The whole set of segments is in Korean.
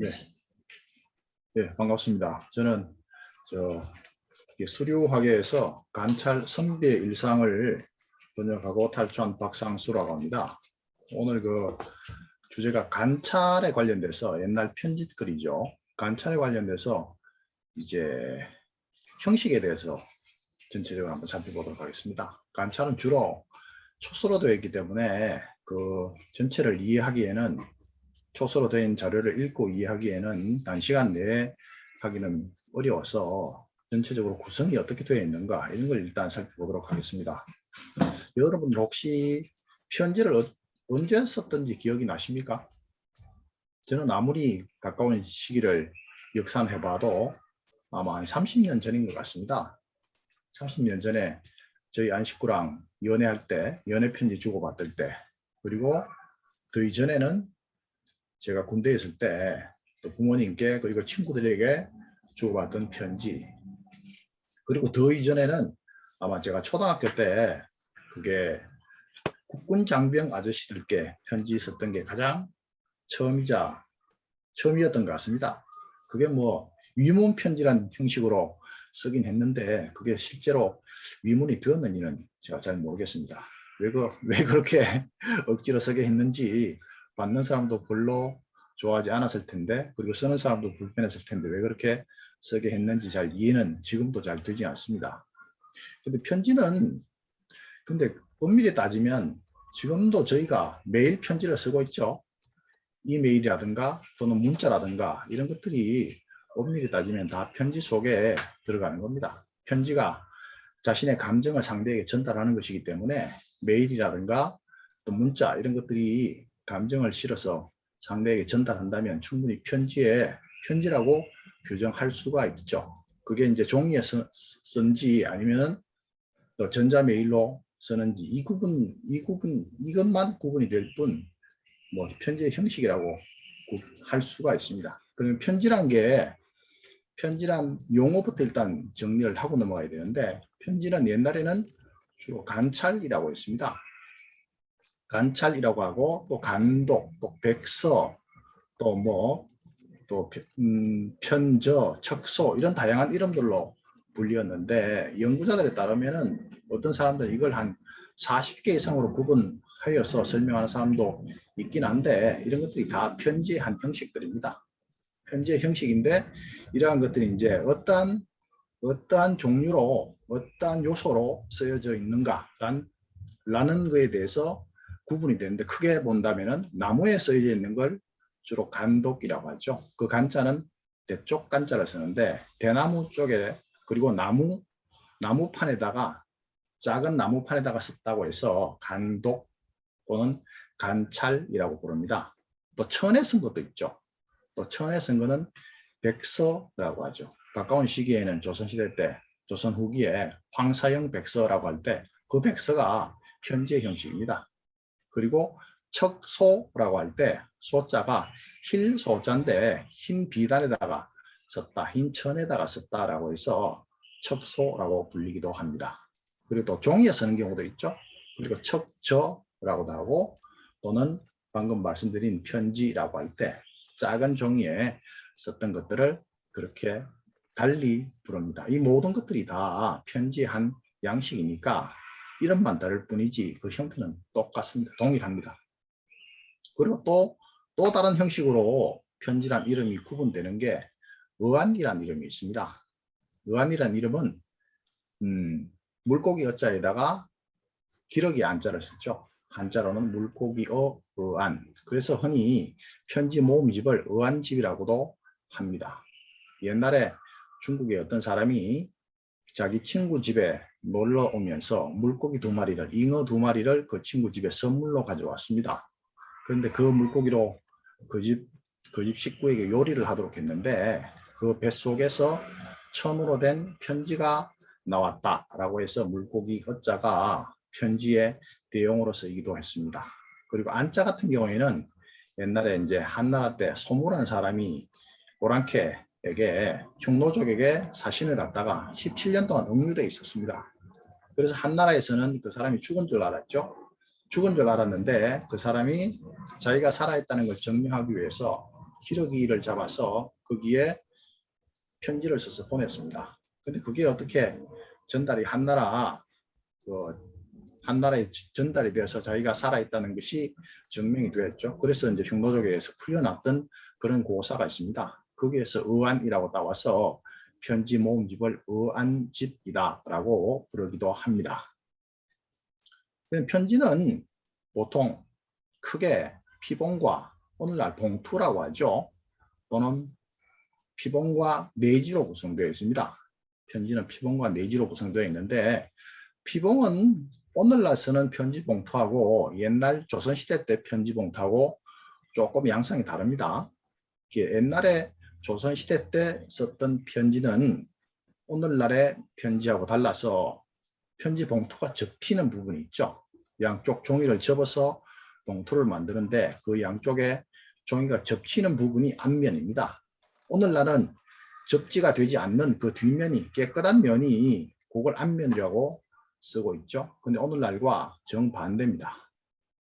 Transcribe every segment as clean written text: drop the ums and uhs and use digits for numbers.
네, 네, 반갑습니다. 저는 수류화계에서 관찰 선비의 일상을 번역하고 탈출한 박상수라고 합니다. 오늘 주제가 관찰에 관련돼서 옛날 편집글이죠. 관찰에 관련돼서 이제 형식에 대해서 전체적으로 한번 살펴보도록 하겠습니다. 관찰은 주로 초서로 되어 있기 때문에 전체를 이해하기에는 초서로 된 자료를 읽고 이해하기에는 단시간 내에 하기는 어려워서 전체적으로 구성이 어떻게 되어 있는가 이런 걸 일단 살펴보도록 하겠습니다. 여러분들 혹시 편지를 언제 썼던지 기억이 나십니까? 저는 아무리 가까운 시기를 역산해 봐도 아마 한 30년 전인 것 같습니다. 30년 전에 저희 안 식구랑 연애할 때, 연애 편지 주고받을 때, 그리고 그 이전에는 제가 군대에 있을 때 또 부모님께 그리고 친구들에게 주고받던 편지, 그리고 더 이전에는 아마 제가 초등학교 때 그게 국군 장병 아저씨들께 편지 썼던 게 가장 처음이었던 것 같습니다. 그게 뭐 위문 편지란 형식으로 쓰긴 했는데 그게 실제로 위문이 되었는지는 제가 잘 모르겠습니다. 왜 그렇게 억지로 쓰게 했는지 받는 사람도 별로 좋아하지 않았을 텐데, 그리고 쓰는 사람도 불편했을 텐데 왜 그렇게 쓰게 했는지 잘 이해는 지금도 잘 되지 않습니다. 근데 편지는 근데 엄밀히 따지면 지금도 저희가 매일 편지를 쓰고 있죠. 이메일이라든가 또는 문자라든가 이런 것들이 엄밀히 따지면 다 편지 속에 들어가는 겁니다. 편지가 자신의 감정을 상대에게 전달하는 것이기 때문에 메일이라든가 또 문자 이런 것들이 감정을 실어서 상대에게 전달한다면 충분히 편지라고 규정할 수가 있죠. 그게 이제 종이에 쓴지 아니면 또 전자메일로 쓰는지 이것만 구분이 될 뿐 뭐 편지의 형식이라고 할 수가 있습니다. 그러면 편지란 용어부터 일단 정리를 하고 넘어가야 되는데, 편지는 옛날에는 주로 관찰이라고 했습니다. 관찰이라고 하고 또 간독, 또 백서, 또 편저, 척소 이런 다양한 이름들로 불리었는데, 연구자들에 따르면은 어떤 사람들은 이걸 한 40개 이상으로 구분하여서 설명하는 사람도 있긴 한데, 이런 것들이 다 편지의 한 형식들입니다. 편지의 형식인데, 이러한 것들이 이제 어떠한 종류로 어떠한 요소로 쓰여져 있는가라는 거에 대해서 구분이 되는데, 크게 본다면은 나무에 쓰여져 있는 걸 주로 간독이라고 하죠. 그 간자는 대쪽 간자를 쓰는데, 대나무 쪽에 그리고 나무판에다가 작은 나무판에다가 썼다고 해서 간독 또는 관찰이라고 부릅니다. 또 천에 쓴 것도 있죠. 또 천에 쓴 거는 백서라고 하죠. 가까운 시기에는 조선시대 때, 조선 후기에 황사형 백서라고 할 때 그 백서가 편지의 형식입니다. 그리고 척소라고 할 때 소자가 힐소자인데 흰 비단에다가 썼다, 흰 천에다가 썼다라고 해서 척소라고 불리기도 합니다. 그리고 또 종이에 쓰는 경우도 있죠. 그리고 척저라고도 하고, 또는 방금 말씀드린 편지라고 할 때 작은 종이에 썼던 것들을 그렇게 달리 부릅니다. 이 모든 것들이 다 편지의 한 양식이니까 이름만 다를 뿐이지 그 형태는 똑같습니다. 동일합니다. 그리고 또 다른 형식으로 편지란 이름이 구분되는 게 의안이라는 이름이 있습니다. 의안이라는 이름은 물고기 어자에다가 기러기 안자를 썼죠. 한자로는 물고기어 의안. 그래서 흔히 편지 모음집을 의안집이라고도 합니다. 옛날에 중국의 어떤 사람이 자기 친구 집에 놀러 오면서 물고기 2마리를, 잉어 2마리를 그 친구 집에 선물로 가져왔습니다. 그런데 그 물고기로 그 집 식구에게 요리를 하도록 했는데, 그 뱃속에서 천으로 된 편지가 나왔다라고 해서 물고기 어자가 편지의 대용으로 쓰이기도 했습니다. 그리고 안자 같은 경우에는 옛날에 이제 한나라 때 소물한 사람이 오랑캐에게 흉노족에게 사신을 갖다가 17년 동안 억류되어 있었습니다. 그래서 한나라에서는 그 사람이 죽은 줄 알았죠. 죽은 줄 알았는데 그 사람이 자기가 살아있다는 걸 증명하기 위해서 기러기를 잡아서 거기에 편지를 써서 보냈습니다. 근데 그게 어떻게 전달이 한 나라에 전달이 되어서 자기가 살아있다는 것이 증명이 되었죠. 그래서 이제 흉노조계에서 풀려났던 그런 고사가 있습니다. 거기에서 의안이라고 따와서 편지 모음집을 의안집이다라고 부르기도 합니다. 편지는 보통 크게 피봉과 오늘날 봉투라고 하죠. 또는 피봉과 내지로 구성되어 있습니다. 편지는 피봉과 내지로 구성되어 있는데 피봉은 오늘날 쓰는 편지 봉투하고 옛날 조선시대 때 편지 봉투하고 조금 양상이 다릅니다. 옛날에 조선시대 때 썼던 편지는 오늘날의 편지하고 달라서 편지 봉투가 접히는 부분이 있죠. 양쪽 종이를 접어서 봉투를 만드는데 그 양쪽에 종이가 접히는 부분이 앞면입니다. 오늘날은 접지가 되지 않는 그 뒷면이 깨끗한 면이 그걸 앞면이라고 쓰고 있죠. 근데 오늘날과 정반대입니다.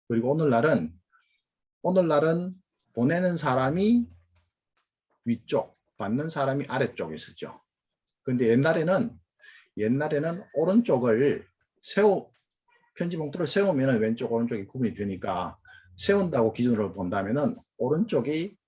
그리고 오늘날은 보내는 사람이 위쪽, 받는 사람이 아래쪽에 쓰죠. 근데 옛날에는 오른쪽을 편지 봉투를 세우면 왼쪽 오른쪽이 구분이 되니까 세운다고 기준으로 본다면은 오른쪽이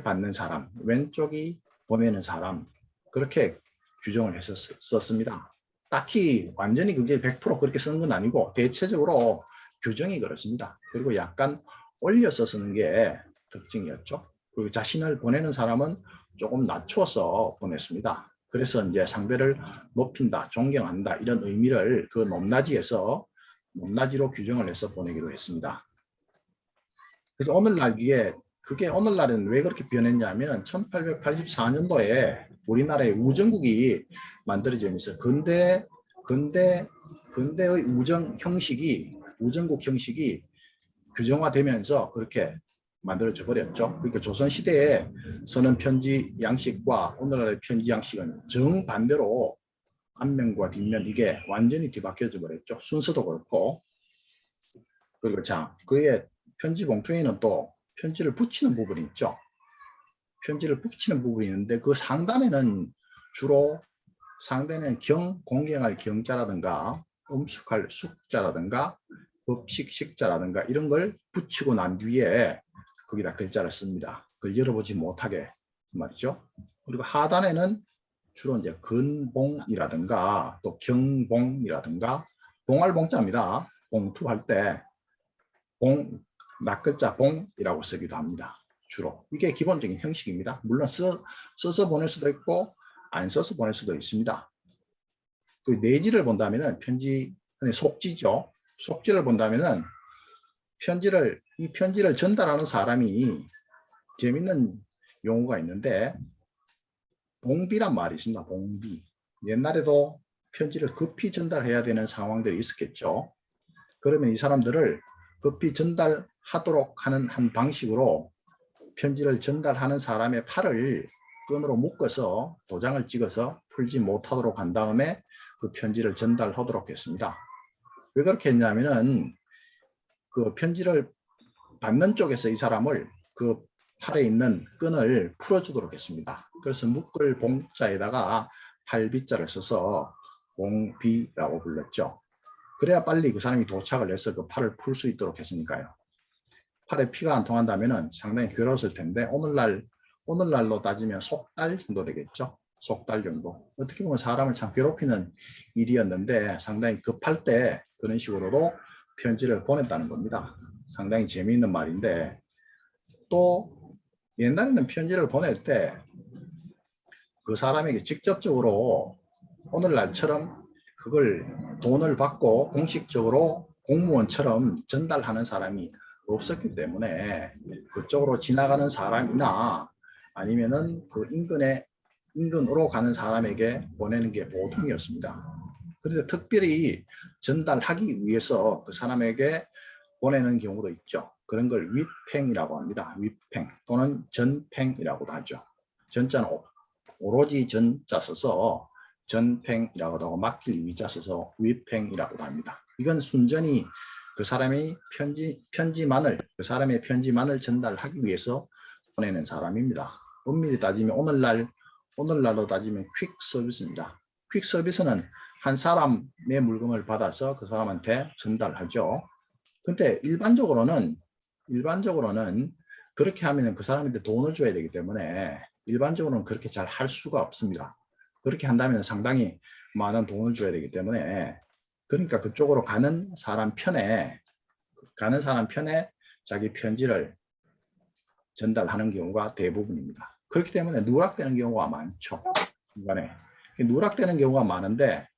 받는 사람, 왼쪽이 보내는 사람, 그렇게 규정을 해서 썼습니다. 딱히 완전히 그게 100% 그렇게 쓰는 건 아니고 대체적으로 규정이 그렇습니다. 그리고 약간 올려서 쓰는 게 특징이었죠. 그리고 자신을 보내는 사람은 조금 낮추어서 보냈습니다. 그래서 이제 상대를 높인다, 존경한다 이런 의미를 그 높낮이로 규정을 해서 보내기도 했습니다. 그래서 그게 오늘날은 왜 그렇게 변했냐면 1884년도에 우리나라의 우정국이 만들어지면서 근대의 우정국 형식이 규정화되면서 그렇게 만들어져 버렸죠. 그러니까 조선시대에 쓰는 편지 양식과 오늘날의 편지 양식은 정반대로 앞면과 뒷면 이게 완전히 뒤바뀌어져 버렸죠. 순서도 그렇고. 그리고 그의 편지 봉투에는 또 편지를 붙이는 부분이 있죠. 편지를 붙이는 부분이 있는데 그 상단에는 주로 공경할 경자라든가 음숙할 숙자라든가 법식식자라든가 이런 걸 붙이고 난 뒤에 거기다 글자를 씁니다. 그걸 열어보지 못하게 말이죠. 그리고 하단에는 주로 이제 근봉이라든가 또 경봉이라든가 봉알봉자입니다. 봉투할 때 낱글자 봉이라고 쓰기도 합니다. 주로 이게 기본적인 형식입니다. 물론 써서 보낼 수도 있고 안 써서 보낼 수도 있습니다. 그 내지를 본다면은 속지죠. 속지를 본다면은 이 편지를 전달하는 사람이 재밌는 용어가 있는데 봉비란 말이 있습니다. 봉비. 옛날에도 편지를 급히 전달해야 되는 상황들이 있었겠죠. 그러면 이 사람들을 급히 전달하도록 하는 한 방식으로 편지를 전달하는 사람의 팔을 끈으로 묶어서 도장을 찍어서 풀지 못하도록 한 다음에 그 편지를 전달하도록 했습니다. 왜 그렇게 했냐면은 그 편지를 받는 쪽에서 이 사람을 그 팔에 있는 끈을 풀어주도록 했습니다. 그래서 묶을 봉자에다가 팔비자를 써서 봉비라고 불렀죠. 그래야 빨리 그 사람이 도착을 해서 그 팔을 풀 수 있도록 했으니까요. 팔에 피가 안 통한다면 상당히 괴로웠을 텐데 오늘날로 따지면 속달 정도 되겠죠. 속달 정도. 어떻게 보면 사람을 참 괴롭히는 일이었는데 상당히 급할 때 그런 식으로도 편지를 보냈다는 겁니다. 상당히 재미있는 말인데 또 옛날에는 편지를 보낼 때 그 사람에게 직접적으로 오늘날처럼 그걸 돈을 받고 공식적으로 공무원처럼 전달하는 사람이 없었기 때문에 그쪽으로 지나가는 사람이나 아니면은 그 인근으로 가는 사람에게 보내는 게 보통이었습니다. 그런데 특별히 전달하기 위해서 그 사람에게 보내는 경우도 있죠. 그런 걸 위팽이라고 합니다. 위팽 또는 전팽이라고도 하죠. 전자는 오로지 전자 써서 전팽이라고도 하고 맡길 위자 써서 위팽이라고도 합니다. 이건 순전히 그 사람의 편지만을 전달하기 위해서 보내는 사람입니다. 엄밀히 따지면 오늘날로 따지면 퀵 서비스입니다. 퀵 서비스는 한 사람의 물건을 받아서 그 사람한테 전달하죠. 근데 일반적으로는 그렇게 하면 그 사람한테 돈을 줘야 되기 때문에 일반적으로는 그렇게 잘 할 수가 없습니다. 그렇게 한다면 상당히 많은 돈을 줘야 되기 때문에, 그러니까 그쪽으로 가는 사람 편에 자기 편지를 전달하는 경우가 대부분입니다. 그렇기 때문에 누락되는 경우가 많죠. 중간에 누락되는 경우가 많은데,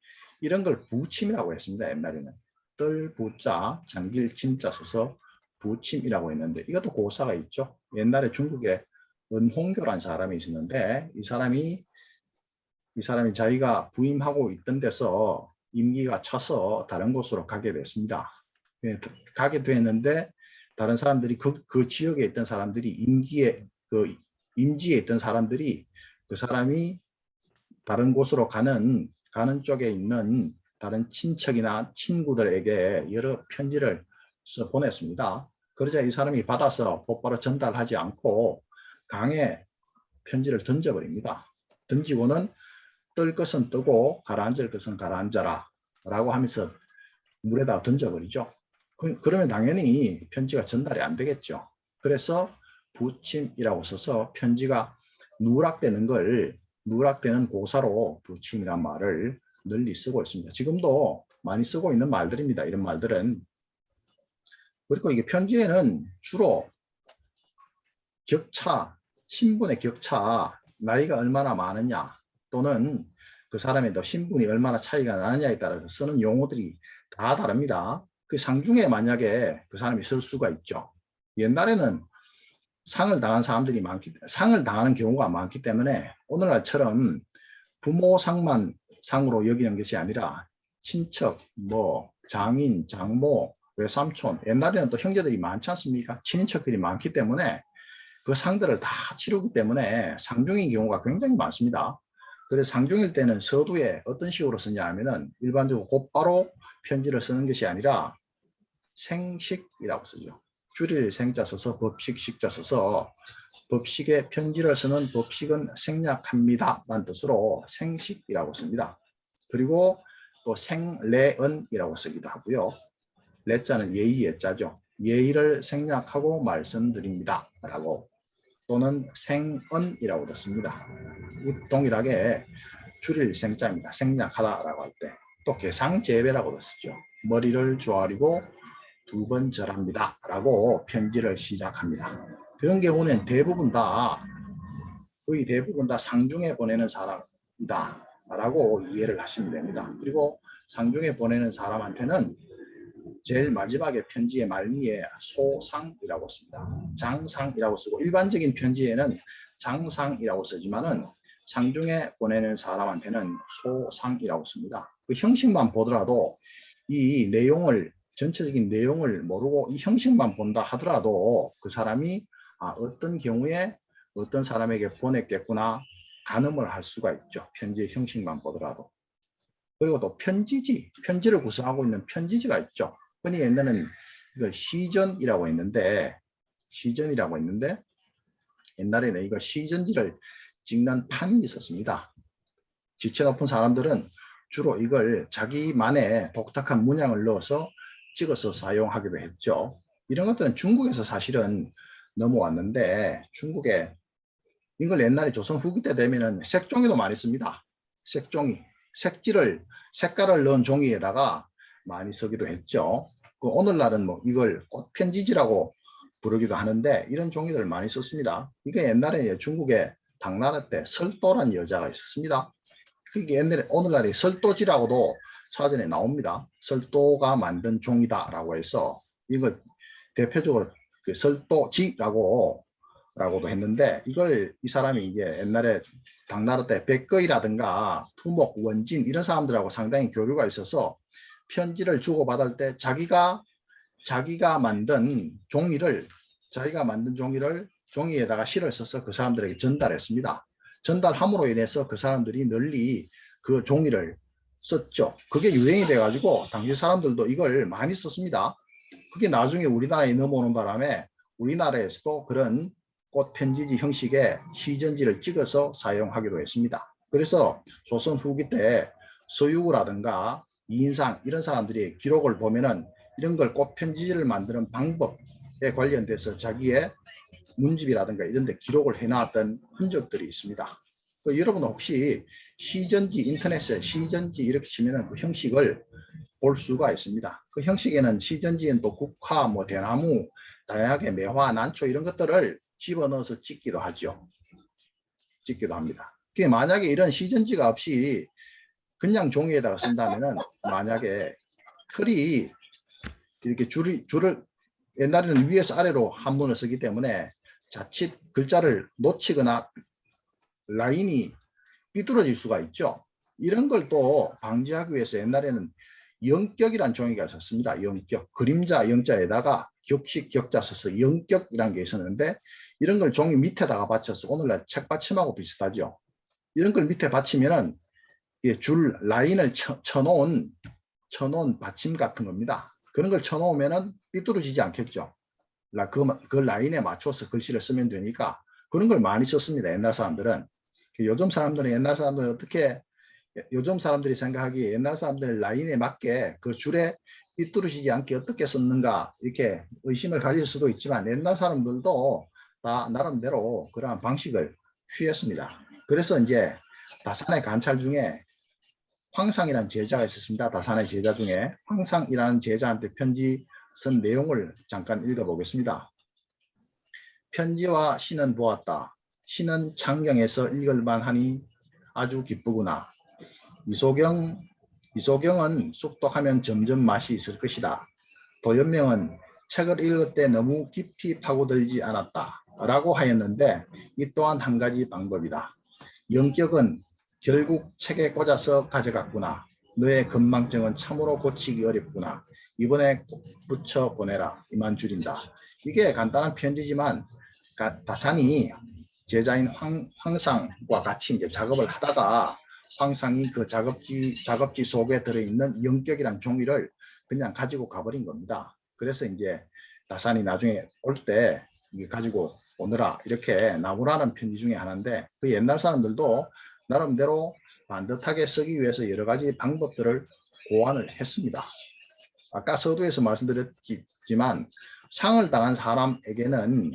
이런 걸 부침이라고 했습니다. 옛날에는 뜰 부자 장길 침자 써서 부침이라고 했는데, 이것도 고사가 있죠. 옛날에 중국에 은홍교라는 사람이 있었는데, 이 사람이 자기가 부임하고 있던 데서 임기가 차서 다른 곳으로 가게 됐습니다. 가게 됐는데, 다른 사람들이 그 지역에 있던 사람들이 임지에 있던 사람들이 그 사람이 다른 곳으로 가는 쪽에 있는 다른 친척이나 친구들에게 여러 편지를 써 보냈습니다. 그러자 이 사람이 받아서 곧바로 전달하지 않고 강에 편지를 던져버립니다. 던지고는 뜰 것은 뜨고 가라앉을 것은 가라앉아라 라고 하면서 물에다 던져버리죠. 그러면 당연히 편지가 전달이 안 되겠죠. 그래서 부침이라고 써서 편지가 누락되는 고사로 부침이란 말을 널리 쓰고 있습니다. 지금도 많이 쓰고 있는 말들입니다. 이런 말들은. 그리고 이게 편지에는 주로 신분의 격차, 나이가 얼마나 많으냐, 또는 그 사람의 신분이 얼마나 차이가 나느냐에 따라서 쓰는 용어들이 다 다릅니다. 그 상중에 만약에 그 사람이 쓸 수가 있죠. 옛날에는 상을 당하는 경우가 많기 때문에 오늘날처럼 부모 상만 상으로 여기는 것이 아니라 친척, 장인, 장모, 외삼촌, 옛날에는 또 형제들이 많지 않습니까? 친인척들이 많기 때문에 그 상들을 다 치르기 때문에 상중인 경우가 굉장히 많습니다. 그래서 상중일 때는 서두에 어떤 식으로 쓰냐 하면은 일반적으로 곧바로 편지를 쓰는 것이 아니라 생식이라고 쓰죠. 줄일 생자 써서 법식 식자 써서, 법식에 편지를 쓰는 법식은 생략합니다 라는 뜻으로 생식이라고 씁니다. 그리고 또 생례언이라고 쓰기도 하고요. 레자는 예의의 자죠. 예의를 생략하고 말씀드립니다 라고, 또는 생언이라고도 씁니다. 동일하게 줄일 생자입니다. 생략하다라고 할 때. 또 계상제배라고도 쓰죠. 머리를 조아리고 2번 절합니다 라고 편지를 시작합니다. 그런 경우는 거의 대부분 다 상중에 보내는 사람이다 라고 이해를 하시면 됩니다. 그리고 상중에 보내는 사람한테는 제일 마지막에 편지의 말미에 소상이라고 씁니다. 장상이라고 쓰고, 일반적인 편지에는 장상이라고 쓰지만은 상중에 보내는 사람한테는 소상이라고 씁니다. 그 형식만 보더라도 이 전체적인 내용을 모르고 이 형식만 본다 하더라도 그 사람이 어떤 경우에 어떤 사람에게 보냈겠구나 가늠을 할 수가 있죠. 편지의 형식만 보더라도. 그리고 또 편지를 구성하고 있는 편지지가 있죠. 흔히 옛날에는 이걸 시전이라고 했는데 옛날에는 이거 시전지를 찍는 판이 있었습니다. 지체 높은 사람들은 주로 이걸 자기만의 독특한 문양을 넣어서 찍어서 사용하기도 했죠. 이런 것들은 중국에서 사실은 넘어왔는데, 중국에 이걸 옛날에 조선 후기 때 되면은 색종이도 많이 씁니다. 색종이, 색깔을 넣은 종이에다가 많이 쓰기도 했죠. 오늘날은 이걸 꽃편지지라고 부르기도 하는데, 이런 종이들을 많이 썼습니다. 이게 옛날에 중국의 당나라 때 설도란 여자가 있었습니다. 그게 오늘날에 설도지라고도 사전에 나옵니다. 설도가 만든 종이다라고 해서 이걸 대표적으로 그 설도지라고도 했는데, 이걸 이 사람이 이제 옛날에 당나라 때 백거이라든가 투목, 원진 이런 사람들하고 상당히 교류가 있어서 편지를 주고받을 때 자기가 만든 종이를 종이에다가 실을 써서 그 사람들에게 전달했습니다. 전달함으로 인해서 그 사람들이 널리 그 종이를 썼죠. 그게 유행이 돼가지고 당시 사람들도 이걸 많이 썼습니다. 그게 나중에 우리나라에 넘어오는 바람에 우리나라에서도 그런 꽃 편지지 형식의 시전지를 찍어서 사용하기도 했습니다. 그래서 조선 후기 때 서유구라든가 이인상 이런 사람들이 기록을 보면은 이런 걸 꽃 편지지를 만드는 방법에 관련돼서 자기의 문집이라든가 이런 데 기록을 해놨던 흔적들이 있습니다. 여러분 혹시 시전지 인터넷에 시전지 이렇게 치면은 그 형식을 볼 수가 있습니다. 그 형식에는 시전지엔 또 국화, 뭐 대나무, 다양하게 매화, 난초 이런 것들을 집어넣어서 찍기도 하죠. 찍기도 합니다. 만약에 이런 시전지가 없이 그냥 종이에다가 쓴다면은 만약에 틀이 이렇게 줄을 옛날에는 위에서 아래로 한문을 쓰기 때문에 자칫 글자를 놓치거나 라인이 삐뚤어질 수가 있죠. 이런 걸 또 방지하기 위해서 옛날에는 영격이란 종이가 있었습니다. 영격. 그림자 영자에다가 격식 격자 써서 영격이란 게 있었는데 이런 걸 종이 밑에다가 받쳐서 오늘날 책받침하고 비슷하죠. 이런 걸 밑에 받치면은 줄 라인을 쳐놓은 받침 같은 겁니다. 그런 걸 쳐놓으면은 삐뚤어지지 않겠죠. 그 라인에 맞춰서 글씨를 쓰면 되니까 그런 걸 많이 썼습니다. 옛날 사람들은. 요즘 사람들은 옛날 사람들은 어떻게 요즘 사람들이 생각하기에 옛날 사람들 라인에 맞게 그 줄에 삐뚤어지지 않게 어떻게 썼는가 이렇게 의심을 가질 수도 있지만 옛날 사람들도 다 나름대로 그러한 방식을 취했습니다. 그래서 이제 다산의 관찰 중에 황상이라는 제자가 있었습니다. 다산의 제자 중에 황상이라는 제자한테 편지 쓴 내용을 잠깐 읽어보겠습니다. 편지와 시는 보았다. 시는 창경에서 읽을만하니 아주 기쁘구나. 이소경은 쑥독하면 점점 맛이 있을 것이다. 도연명은 책을 읽을 때 너무 깊이 파고들지 않았다. 라고 하였는데 이 또한 한 가지 방법이다. 영격은 결국 책에 꽂아서 가져갔구나. 너의 건망증은 참으로 고치기 어렵구나. 이번에 붙여 보내라. 이만 줄인다. 이게 간단한 편지지만 다산이 제자인 황상과 같이 이제 작업을 하다가 황상이 그 작업지 속에 들어있는 영격이란 종이를 그냥 가지고 가버린 겁니다. 그래서 이제 다산이 나중에 올 때 이게 가지고 오느라 이렇게 나무라는 편지 중에 하나인데 그 옛날 사람들도 나름대로 반듯하게 쓰기 위해서 여러 가지 방법들을 고안을 했습니다. 아까 서두에서 말씀드렸지만 상을 당한 사람에게는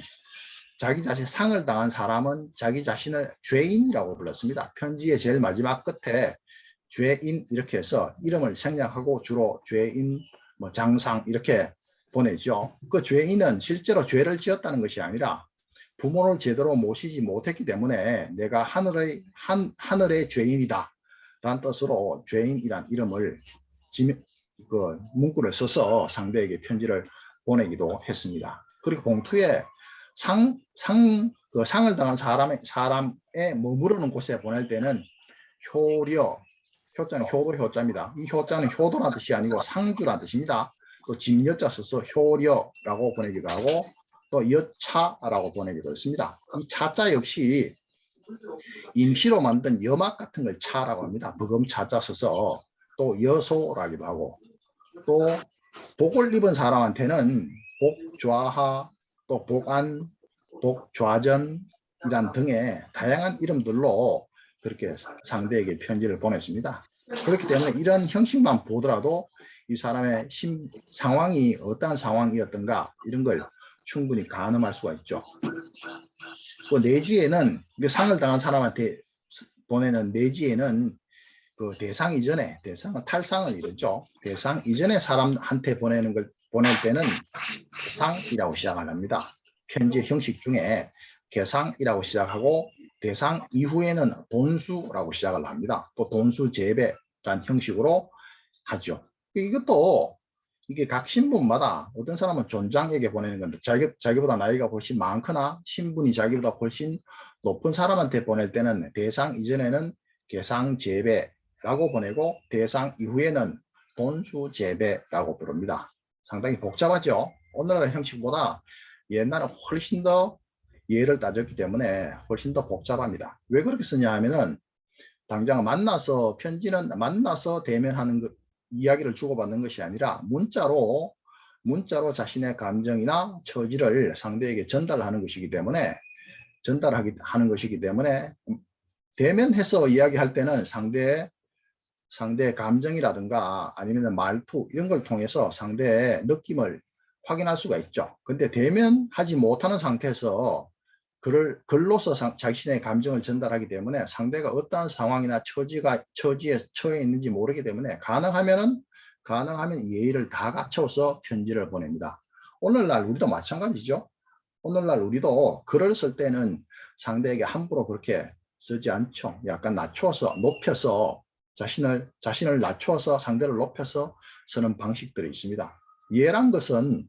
상을 당한 사람은 자기 자신을 죄인이라고 불렀습니다. 편지의 제일 마지막 끝에 죄인 이렇게 해서 이름을 생략하고 주로 죄인, 뭐 장상 이렇게 보내죠. 그 죄인은 실제로 죄를 지었다는 것이 아니라 부모를 제대로 모시지 못했기 때문에 내가 하늘의 죄인이다 라는 뜻으로 죄인이란 이름을 문구를 써서 상대에게 편지를 보내기도 했습니다. 그리고 봉투에 상을 당한 사람의 머무르는 곳에 보낼 때는 효자는 효자입니다. 이 효자는 효도라는 뜻이 아니고 상주라는 뜻입니다. 또 집여자 써서 효려라고 보내기도 하고 또 여차라고 보내기도 했습니다. 이 차자 역시 임시로 만든 여막 같은 걸 차라고 합니다. 버금차자 써서 또 여소라기도 하고 또 복을 입은 사람한테는 복좌하 또 복안, 복좌전이란 등의 다양한 이름들로 그렇게 상대에게 편지를 보냈습니다. 그렇기 때문에 이런 형식만 보더라도 이 사람의 상황이 어떠한 상황이었던가 이런 걸 충분히 가늠할 수가 있죠. 그 내지에는 상을 당한 사람한테 보내는 내지에는 그 대상 이전에 대상은 탈상을 이루죠. 대상 이전에 사람한테 보낼 때는 대상이라고 시작을 합니다. 편지의 형식 중에 개상이라고 시작하고 대상 이후에는 돈수라고 시작을 합니다. 또 돈수 재배라는 형식으로 하죠. 이것도 이게 각 신분마다 어떤 사람은 존장에게 보내는 건데 자기보다 나이가 훨씬 많거나 신분이 자기보다 훨씬 높은 사람한테 보낼 때는 대상 이전에는 개상 재배라고 보내고 대상 이후에는 돈수 재배라고 부릅니다. 상당히 복잡하죠. 오늘날 형식보다 옛날은 훨씬 더 예를 따졌기 때문에 훨씬 더 복잡합니다. 왜 그렇게 쓰냐 하면은 당장 편지는 만나서 대면하는 이야기를 주고받는 것이 아니라 문자로 자신의 감정이나 처지를 상대에게 전달하는 것이기 때문에 하는 것이기 때문에 대면해서 이야기할 때는 상대의 감정이라든가 아니면 말투 이런 걸 통해서 상대의 느낌을 확인할 수가 있죠. 근데 대면하지 못하는 상태에서 글로서 자신의 감정을 전달하기 때문에 상대가 어떠한 상황이나 처지에 처해 있는지 모르기 때문에 가능하면 예의를 다 갖춰서 편지를 보냅니다. 오늘날 우리도 마찬가지죠. 오늘날 우리도 글을 쓸 때는 상대에게 함부로 그렇게 쓰지 않죠. 약간 낮춰서 높여서 자신을 낮추어서 상대를 높여서 쓰는 방식들이 있습니다. 예란 것은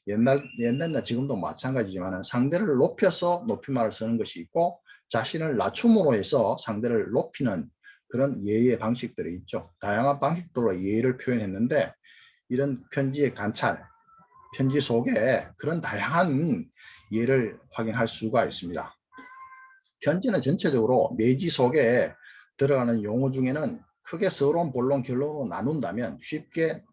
옛날이나 지금도 마찬가지지만 상대를 높여서 높임말을 쓰는 것이 있고 자신을 낮춤으로 해서 상대를 높이는 그런 예의 방식들이 있죠. 다양한 방식들로 예의를 표현했는데 이런 편지의 편지 속에 그런 다양한 예를 확인할 수가 있습니다. 편지는 전체적으로 내지 속에 들어가는 용어 중에는 크게 서론, 본론, 결론으로 나눈다면 쉽게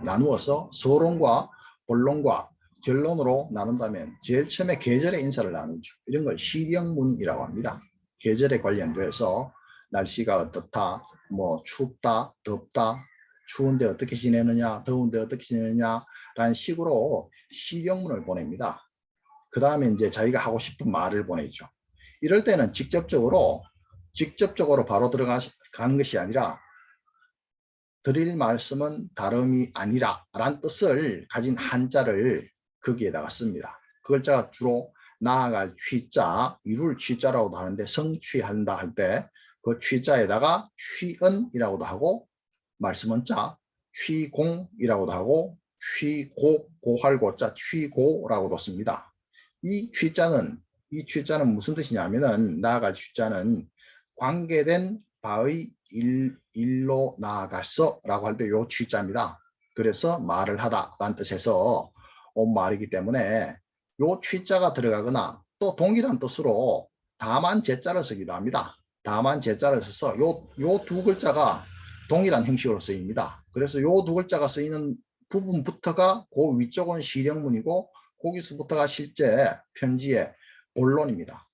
나누어서 서론과 본론과 결론으로 나눈다면 제일 처음에 계절의 인사를 나누죠. 이런 걸 시령문이라고 합니다. 계절에 관련돼서 날씨가 어떻다, 뭐 춥다, 덥다, 추운데 어떻게 지내느냐, 더운데 어떻게 지내느냐 라는 식으로 시령문을 보냅니다. 그 다음에 이제 자기가 하고 싶은 말을 보내죠. 이럴 때는 직접적으로 바로 들어가는 것이 아니라 드릴 말씀은 다름이 아니라 라는 뜻을 가진 한자를 거기에다가 씁니다. 그 글자가 주로 나아갈 취자, 이룰 취자라고도 하는데 성취한다 할 때 그 취자에다가 취은이라고도 하고 말씀은자, 취공이라고도 하고 고할 고자, 취고라고도 씁니다. 이 취자는 무슨 뜻이냐면은 나아갈 취자는 관계된 바의 일로 나아갔어 라고 할 때 요 취자입니다. 그래서 말을 하다 라는 뜻에서 온 말이기 때문에 요 취자가 들어가거나 또 동일한 뜻으로 다만 제자를 쓰기도 합니다. 다만 제자를 써서 요 두 글자가 동일한 형식으로 쓰입니다. 그래서 요 두 글자가 쓰이는 부분부터가 그 위쪽은 시령문이고 거기서부터가 실제 편지의 본론입니다.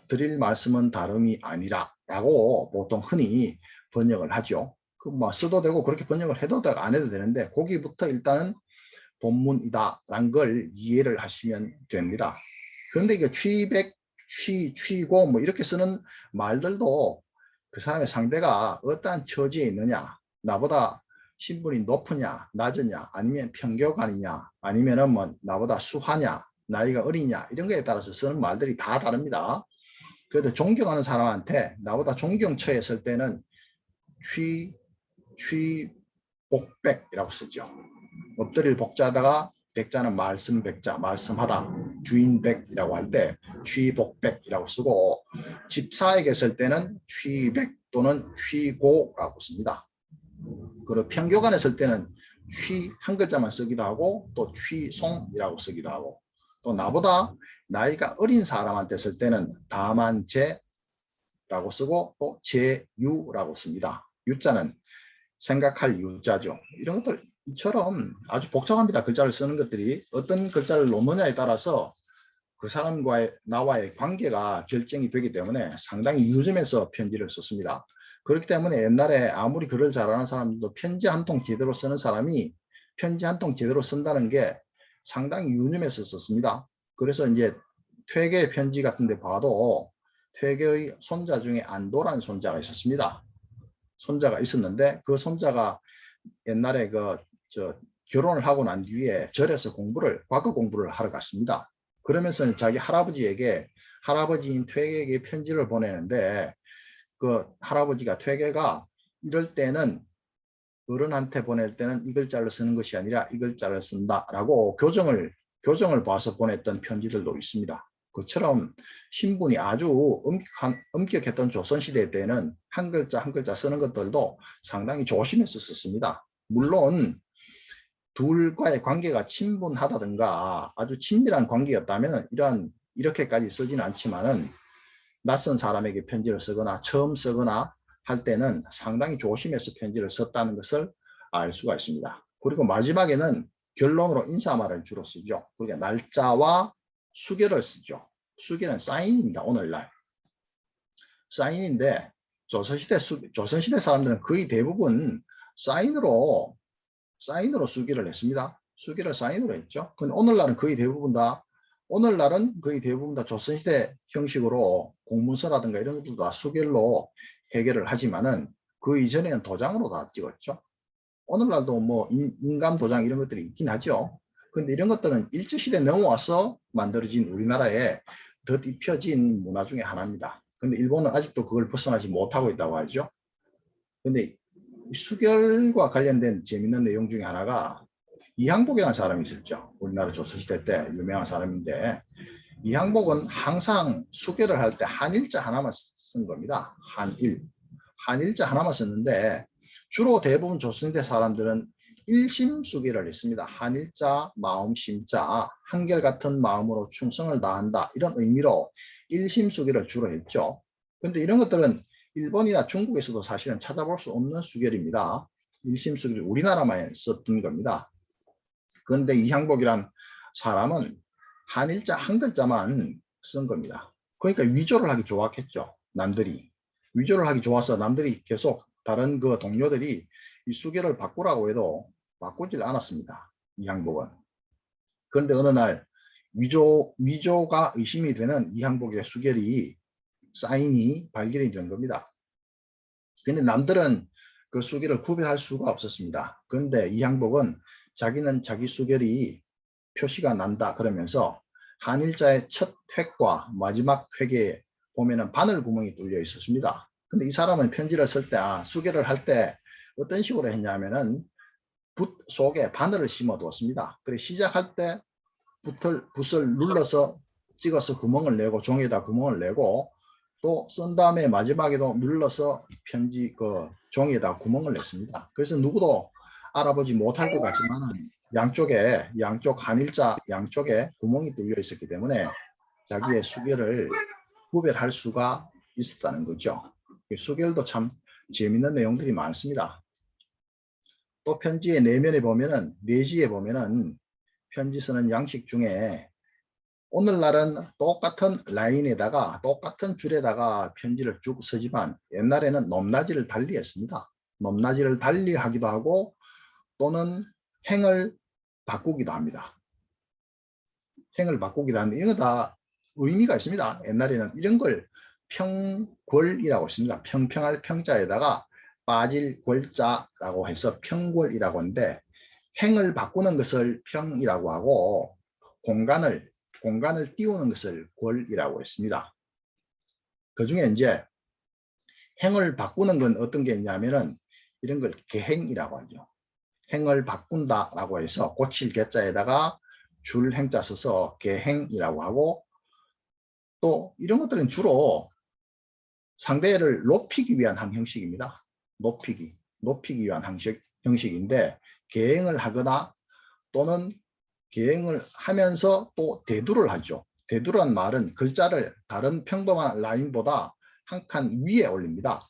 드릴 말씀은 다름이 아니라 라고 보통 흔히 번역을 하죠. 그 뭐 써도 되고 그렇게 번역을 해도 되고 안 해도 되는데 거기부터 일단은 본문이다 라는 걸 이해를 하시면 됩니다. 그런데 이게 취고 뭐 이렇게 쓰는 말들도 그 사람의 상대가 어떠한 처지에 있느냐, 나보다 신분이 높으냐 낮으냐 아니면 평교관이냐 아니면은 뭐 나보다 수하냐 나이가 어리냐 이런 거에 따라서 쓰는 말들이 다 다릅니다. 그래도 존경하는 사람한테 나보다 존경처에 있을 때는 취복백이라고 쓰죠. 엎드릴 복자다가 백자는 말씀백자, 말씀하다, 주인백이라고 할 때 취복백이라고 쓰고 집사에게 쓸 때는 취백 또는 취고라고 씁니다. 그리고 평교관에 쓸 때는 한 글자만 쓰기도 하고 또 취송이라고 쓰기도 하고 또 나보다 나이가 어린 사람한테 쓸 때는 다만제라고 쓰고 또 제유라고 씁니다. 유자는 생각할 유자죠. 이런 것들 이처럼 아주 복잡합니다. 글자를 쓰는 것들이 어떤 글자를 놓느냐에 따라서 그 사람과의 나와의 관계가 결정이 되기 때문에 상당히 유심해서 편지를 썼습니다. 그렇기 때문에 옛날에 아무리 글을 잘하는 사람도 편지 한 통 제대로 쓰는 사람이 편지 한 통 제대로 쓴다는 게 상당히 유념해서 썼습니다. 그래서 이제 퇴계의 편지 같은 데 봐도 퇴계의 손자 중에 안도란 손자가 있었습니다. 손자가 있었는데 그 손자가 옛날에 결혼을 하고 난 뒤에 절에서 과거 공부를 하러 갔습니다. 그러면서 자기 할아버지인 퇴계에게 편지를 보내는데 그 할아버지가 퇴계가 이럴 때는 어른한테 보낼 때는 이 글자를 쓰는 것이 아니라 이 글자를 쓴다라고 교정을 봐서 보냈던 편지들도 있습니다. 그처럼 신분이 아주 엄격했던 조선시대 때는 한 글자 한 글자 쓰는 것들도 상당히 조심해서 썼습니다. 물론 둘과의 관계가 친분하다든가 아주 친밀한 관계였다면 이렇게까지 쓰지는 않지만은 낯선 사람에게 편지를 쓰거나 처음 쓰거나 할 때는 상당히 조심해서 편지를 썼다는 것을 알 수가 있습니다. 그리고 마지막에는 결론으로 인사말을 주로 쓰죠. 그러니까 날짜와 수결을 쓰죠. 수기는 사인입니다. 오늘날. 사인인데 조선시대 사람들은 거의 대부분 사인으로 수기를 했습니다. 수기를 사인으로 했죠. 근데 오늘날은 거의 대부분 다 조선시대 형식으로 공문서라든가 이런 것들도 다 수결로 해결을 하지만은 그 이전에는 도장으로 다 찍었죠. 오늘날도 뭐 인감 도장 이런 것들이 있긴 하죠. 근데 이런 것들은 일제시대 넘어와서 만들어진 우리나라의 덧입혀진 문화 중에 하나입니다. 근데 일본은 아직도 그걸 벗어나지 못하고 있다고 하죠. 근데 수결과 관련된 재밌는 내용 중에 하나가 이항복이라는 사람이 있었죠. 우리나라 조선시대 때 유명한 사람인데, 이항복은 항상 수결을 할 때 한일자 하나만 쓴 겁니다. 한일자 하나만 썼는데, 주로 대부분 조선시대 사람들은 일심수기를 했습니다. 한일자, 마음심자, 한결같은 마음으로 충성을 다한다, 이런 의미로 일심수기를 주로 했죠. 근데 이런 것들은 일본이나 중국에서도 사실은 찾아볼 수 없는 수결입니다. 일심수기를 우리나라만 썼던 겁니다. 그런데 이항복이란 사람은 한일자 한 글자만 쓴 겁니다. 그러니까 위조를 하기 좋았겠죠. 남들이. 위조를 하기 좋아서 남들이 계속 다른 그 동료들이 이 수결을 바꾸라고 해도 바꾸질 않았습니다. 이항복은. 그런데 어느 날 위조가 의심이 되는 이항복의 수결이 사인이 발견이 된 겁니다. 근데 남들은 그 수결을 구별할 수가 없었습니다. 그런데 이항복은 자기는 자기 수결이 표시가 난다 그러면서 한일자의 첫 획과 마지막 획에 보면은 바늘 구멍이 뚫려 있었습니다. 근데 이 사람은 편지를 쓸 때, 수결을 할 때 어떤 식으로 했냐면은 붓 속에 바늘을 심어 두었습니다. 그래 시작할 때 붓을 눌러서 찍어서 구멍을 내고, 종이에다 구멍을 내고, 또 쓴 다음에 마지막에도 눌러서 편지 그 종이에다 구멍을 냈습니다. 그래서 누구도 알아보지 못할 것 같지만 양쪽 한일자 양쪽에 구멍이 뚫려 있었기 때문에 자기의 수결을 구별할 수가 있었다는 거죠. 수결도 참 재미있는 내용들이 많습니다. 또 편지의 내면에 보면은, 내지에 보면은 편지 쓰는 양식 중에 오늘날은 똑같은 라인에다가 똑같은 줄에다가 편지를 쭉 쓰지만 옛날에는 높낮이를 달리 했습니다. 높낮이를 달리 하기도 하고 또는 행을 바꾸기도 합니다. 행을 바꾸기도 하는데 이런 거 다 의미가 있습니다. 옛날에는 이런 걸 평궐이라고 했습니다. 평평할 평자에다가 빠질 골자라고 해서 평궐이라고 하는데, 행을 바꾸는 것을 평이라고 하고 공간을 띄우는 것을 궐이라고 했습니다. 그 중에 이제 행을 바꾸는 건 어떤 게 있냐면은 이런 걸 개행이라고 하죠. 행을 바꾼다라고 해서 고칠 개자에다가 줄 행자 써서 개행이라고 하고, 또 이런 것들은 주로 상대를 높이기 위한 한 형식입니다. 높이기 위한 형식인데, 개행을 하거나 또는 개행을 하면서 또 대두를 하죠. 대두란 말은 글자를 다른 평범한 라인보다 한 칸 위에 올립니다.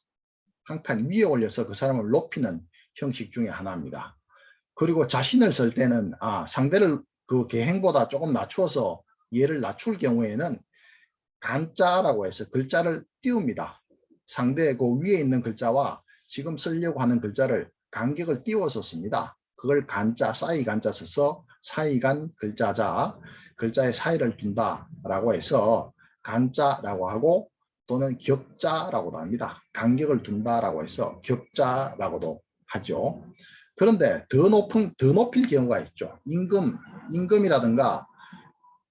한 칸 위에 올려서 그 사람을 높이는 형식 중에 하나입니다. 그리고 자신을 쓸 때는 상대를 그 개행보다 조금 낮추어서 얘를 낮출 경우에는 간자라고 해서 글자를 띄웁니다. 상대 그 위에 있는 글자와 지금 쓰려고 하는 글자를 간격을 띄워서 씁니다. 그걸 간자, 사이 간자 써서 사이간 글자자, 글자의 사이를 둔다라고 해서 간자라고 하고, 또는 격자라고도 합니다. 간격을 둔다라고 해서 격자라고도 하죠. 그런데 더 높일 경우가 있죠. 임금이라든가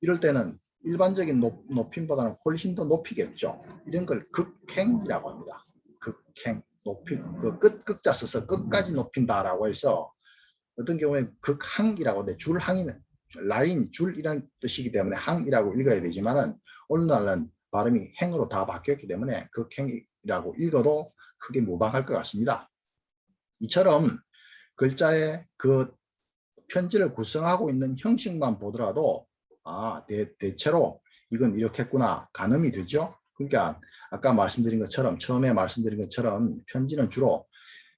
이럴 때는 일반적인 높임보다는 훨씬 더 높이겠죠. 이런 걸 극행이라고 합니다. 극행, 그 끝자 써서 끝까지 높인다라고 해서 어떤 경우에 극항이라고 하는데, 줄항이는 라인, 줄이라는 뜻이기 때문에 항이라고 읽어야 되지만은 오늘날은 발음이 행으로 다 바뀌었기 때문에 극행이라고 읽어도 크게 무방할 것 같습니다. 이처럼 글자의 그 편지를 구성하고 있는 형식만 보더라도 대체로 이건 이렇게 했구나 가늠이 되죠. 그러니까 아까 말씀드린 것처럼, 처음에 말씀드린 것처럼 편지는 주로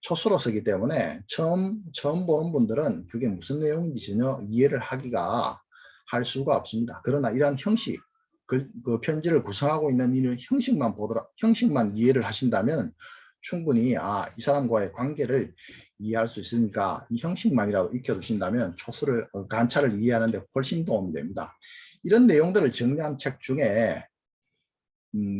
초수로 쓰기 때문에 처음 보는 분들은 그게 무슨 내용인지 전혀 이해를 할 수가 없습니다. 그러나 이러한 형식, 그 편지를 구성하고 있는 이는 형식만 이해를 하신다면 충분히 이 사람과의 관계를 이해할 수 있으니까 이 형식만이라도 익혀두신다면 관찰을 이해하는 데 훨씬 도움이 됩니다. 이런 내용들을 정리한 책 중에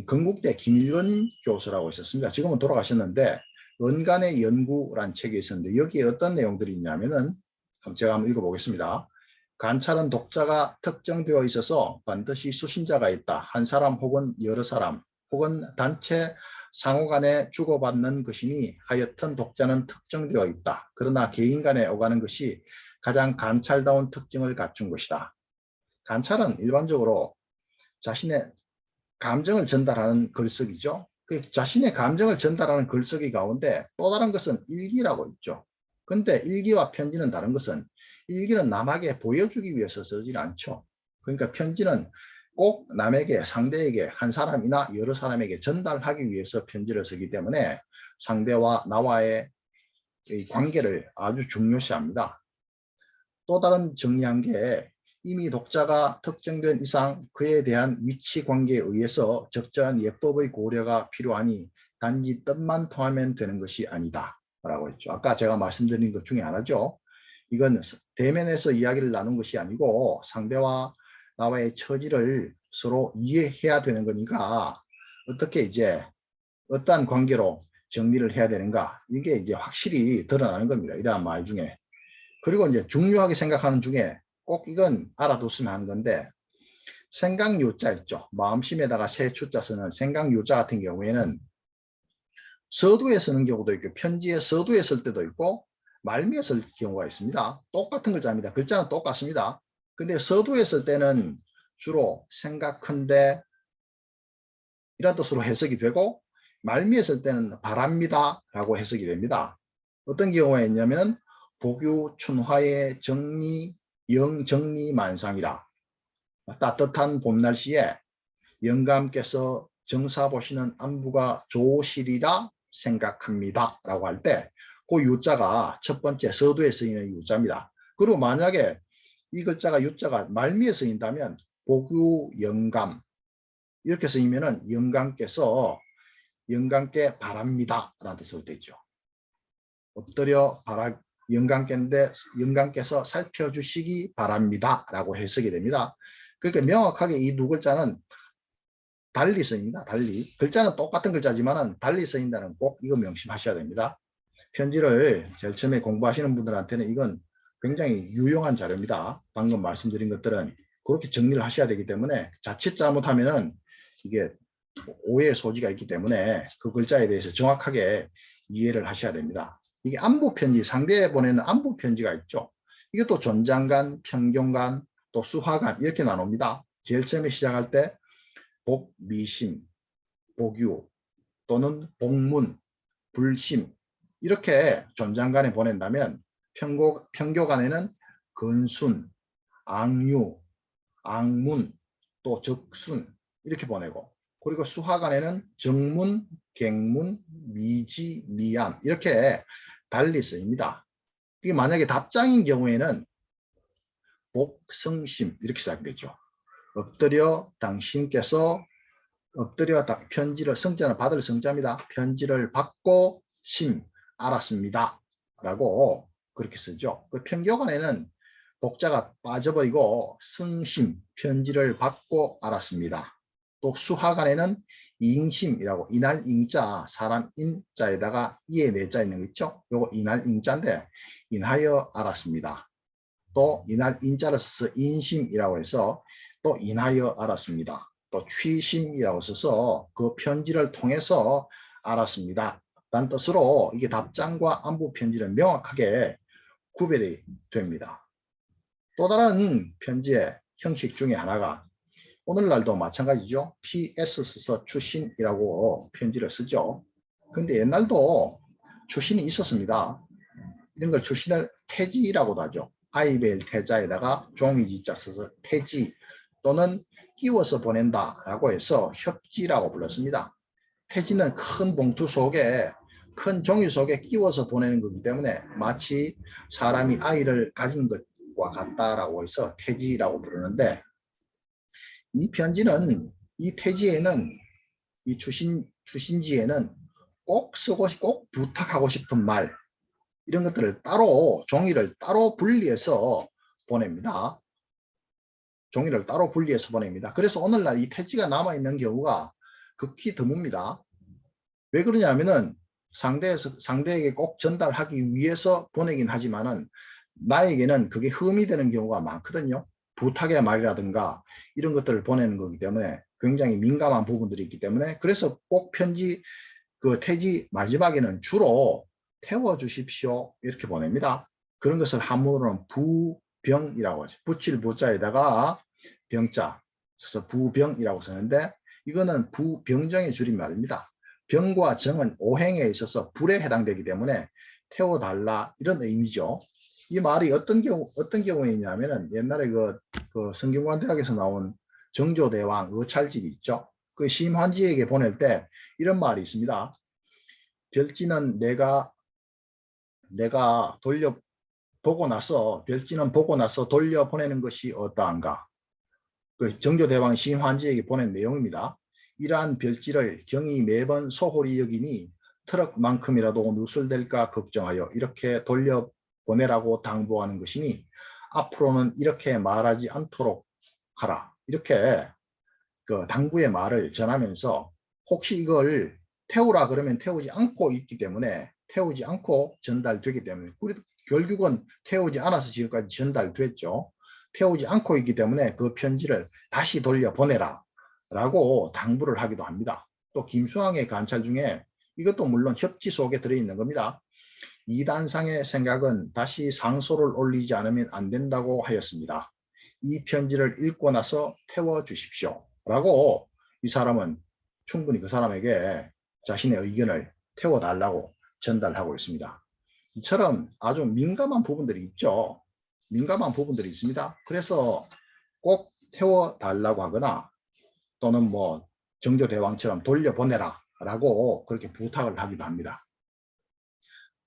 건국대 김일건 교수라고 있었습니다. 지금은 돌아가셨는데 언간의 연구란 책이 있었는데 여기에 어떤 내용들이 있냐면은 제가 한번 읽어보겠습니다. 관찰은 독자가 특정되어 있어서 반드시 수신자가 있다. 한 사람 혹은 여러 사람 혹은 단체 상호 간에 주고받는 것이니 하여튼 독자는 특정되어 있다. 그러나 개인 간에 오가는 것이 가장 관찰다운 특징을 갖춘 것이다. 관찰은 일반적으로 자신의 감정을 전달하는 글쓰기죠. 자신의 감정을 전달하는 글쓰기 가운데 또 다른 것은 일기라고 있죠. 근데 일기와 편지는 다른 것은 일기는 남에게 보여주기 위해서 쓰지 않죠. 그러니까 편지는 꼭 남에게, 상대에게, 한 사람이나 여러 사람에게 전달하기 위해서 편지를 쓰기 때문에 상대와 나와의 관계를 아주 중요시합니다. 또 다른 정리한 게 이미 독자가 특정된 이상 그에 대한 위치 관계에 의해서 적절한 예법의 고려가 필요하니 단지 뜻만 통하면 되는 것이 아니다 라고 했죠. 아까 제가 말씀드린 것 중에 하나죠. 이건 대면에서 이야기를 나눈 것이 아니고 상대와 나와의 처지를 서로 이해해야 되는 거니까 어떻게 이제 어떠한 관계로 정리를 해야 되는가 이게 이제 확실히 드러나는 겁니다. 이러한 말 중에. 그리고 이제 중요하게 생각하는 중에 꼭 이건 알아뒀으면 하는 건데 생각요자 있죠. 마음심에다가 새 추자 쓰는 생각요자 같은 경우에는 서두에 쓰는 경우도 있고 편지에 서두에 쓸 때도 있고 말미에 쓸 경우가 있습니다. 똑같은 글자입니다. 글자는 똑같습니다. 근데 서두에 쓸 때는 주로 생각한데 이런 뜻으로 해석이 되고 말미에 쓸 때는 바랍니다 라고 해석이 됩니다. 어떤 경우에 있냐면 복유 춘화의 영정리만상이라 따뜻한 봄날씨에 영감께서 정사 보시는 안부가 좋으시리라 생각합니다 라고 할 때 그 유자가 첫 번째 서두에 쓰이는 유자입니다. 그리고 만약에 이 글자가 유자가 말미에 쓰인다면 복유 영감 이렇게 쓰이면은 영감께 바랍니다 라는 뜻으로 되죠. 엎드려 영감께인데 영감께서 살펴주시기 바랍니다 라고 해석이 됩니다. 그러니까 명확하게 이 두 글자는 달리 쓰입니다. 달리. 글자는 똑같은 글자지만 달리 쓰인다는 꼭 이거 명심하셔야 됩니다. 편지를 제일 처음에 공부하시는 분들한테는 이건 굉장히 유용한 자료입니다. 방금 말씀드린 것들은 그렇게 정리를 하셔야 되기 때문에 자칫 잘못하면은 이게 오해의 소지가 있기 때문에 그 글자에 대해서 정확하게 이해를 하셔야 됩니다. 이게 안부편지, 상대에 보내는 안부편지가 있죠. 이것도 존장간, 편경간, 또 수화간 이렇게 나눕니다. 제일 처음에 시작할 때 복미심, 복유 또는 복문, 불심 이렇게 존장간에 보낸다면 편교간에는 근순, 앙유, 앙문, 또 적순 이렇게 보내고 그리고 수화간에는 정문, 갱문, 미지, 미암 이렇게 달리 쓰입니다. 이게 만약에 답장인 경우에는 복성심 이렇게 시작되죠. 엎드려 당신께서 편지를 성자는 받을 성자입니다. 편지를 받고 알았습니다 라고 그렇게 쓰죠. 그 편교간에는 복자가 빠져버리고 성심 편지를 받고 알았습니다. 또 수화간에는 인심이라고 이날 인자 사람 인자에다가 이에 내자 있는 거 있죠. 요거 이날 인자인데 인하여 알았습니다. 또 이날 인자를 써서 인심이라고 해서 또 인하여 알았습니다. 또 취심이라고 써서 그 편지를 통해서 알았습니다 라는 뜻으로 이게 답장과 안부 편지는 명확하게 구별이 됩니다. 또 다른 편지의 형식 중에 하나가 오늘날도 마찬가지죠. PS 써서 추신이라고 편지를 쓰죠. 근데 옛날도 추신이 있었습니다. 이런 걸 추신을 태지라고도 하죠. 아이벨 태자에다가 종이지자 써서 태지 또는 끼워서 보낸다라고 해서 협지라고 불렀습니다. 태지는 큰 봉투 속에 큰 종이 속에 끼워서 보내는 거기 때문에 마치 사람이 아이를 가진 것과 같다라고 해서 태지라고 부르는데 이 편지는 이 태지에는 이 주신지에는 꼭 쓰고 꼭 부탁하고 싶은 말 이런 것들을 따로 종이를 따로 분리해서 보냅니다. 종이를 따로 분리해서 보냅니다. 그래서 오늘날 이 태지가 남아있는 경우가 극히 드뭅니다. 왜 그러냐면은 상대에게 꼭 전달하기 위해서 보내긴 하지만은 나에게는 그게 흠이 되는 경우가 많거든요. 부탁의 말이라든가 이런 것들을 보내는 거기 때문에 굉장히 민감한 부분들이 있기 때문에 그래서 꼭 편지 그 태지 마지막에는 주로 태워 주십시오 이렇게 보냅니다. 그런 것을 한문으로는 부병이라고 하죠. 붙일 부자에다가 병자 써서 부병이라고 쓰는데 이거는 부병정의 줄임말입니다. 병과 정은 오행에 있어서 불에 해당되기 때문에 태워달라 이런 의미죠. 이 말이 어떤 경우에 있냐면은 옛날에 그 성균관대학에서 나온 정조대왕 의찰집이 있죠. 그 심환지에게 보낼 때 이런 말이 있습니다. 별지는 내가 별지는 보고 나서 돌려보내는 것이 어떠한가. 그 정조대왕 심환지에게 보낸 내용입니다. 이러한 별지를 경이 매번 소홀히 여기니 트럭만큼이라도 누설될까 걱정하여 이렇게 돌려보내라고 당부하는 것이니 앞으로는 이렇게 말하지 않도록 하라. 이렇게 그 당부의 말을 전하면서 혹시 이걸 태우라 그러면 태우지 않고 있기 때문에 태우지 않고 전달되기 때문에 우리 결국은 태우지 않아서 지금까지 전달됐죠. 태우지 않고 있기 때문에 그 편지를 다시 돌려보내라 라고 당부를 하기도 합니다. 또 김수왕의 관찰 중에 이것도 물론 협지 속에 들어있는 겁니다. 이단상의 생각은 다시 상소를 올리지 않으면 안 된다고 하였습니다. 이 편지를 읽고 나서 태워주십시오 라고 이 사람은 충분히 그 사람에게 자신의 의견을 태워달라고 전달하고 있습니다. 이처럼 아주 민감한 부분들이 있죠. 민감한 부분들이 있습니다. 그래서 꼭 태워달라고 하거나 또는 뭐 정조대왕처럼 돌려보내라 라고 그렇게 부탁을 하기도 합니다.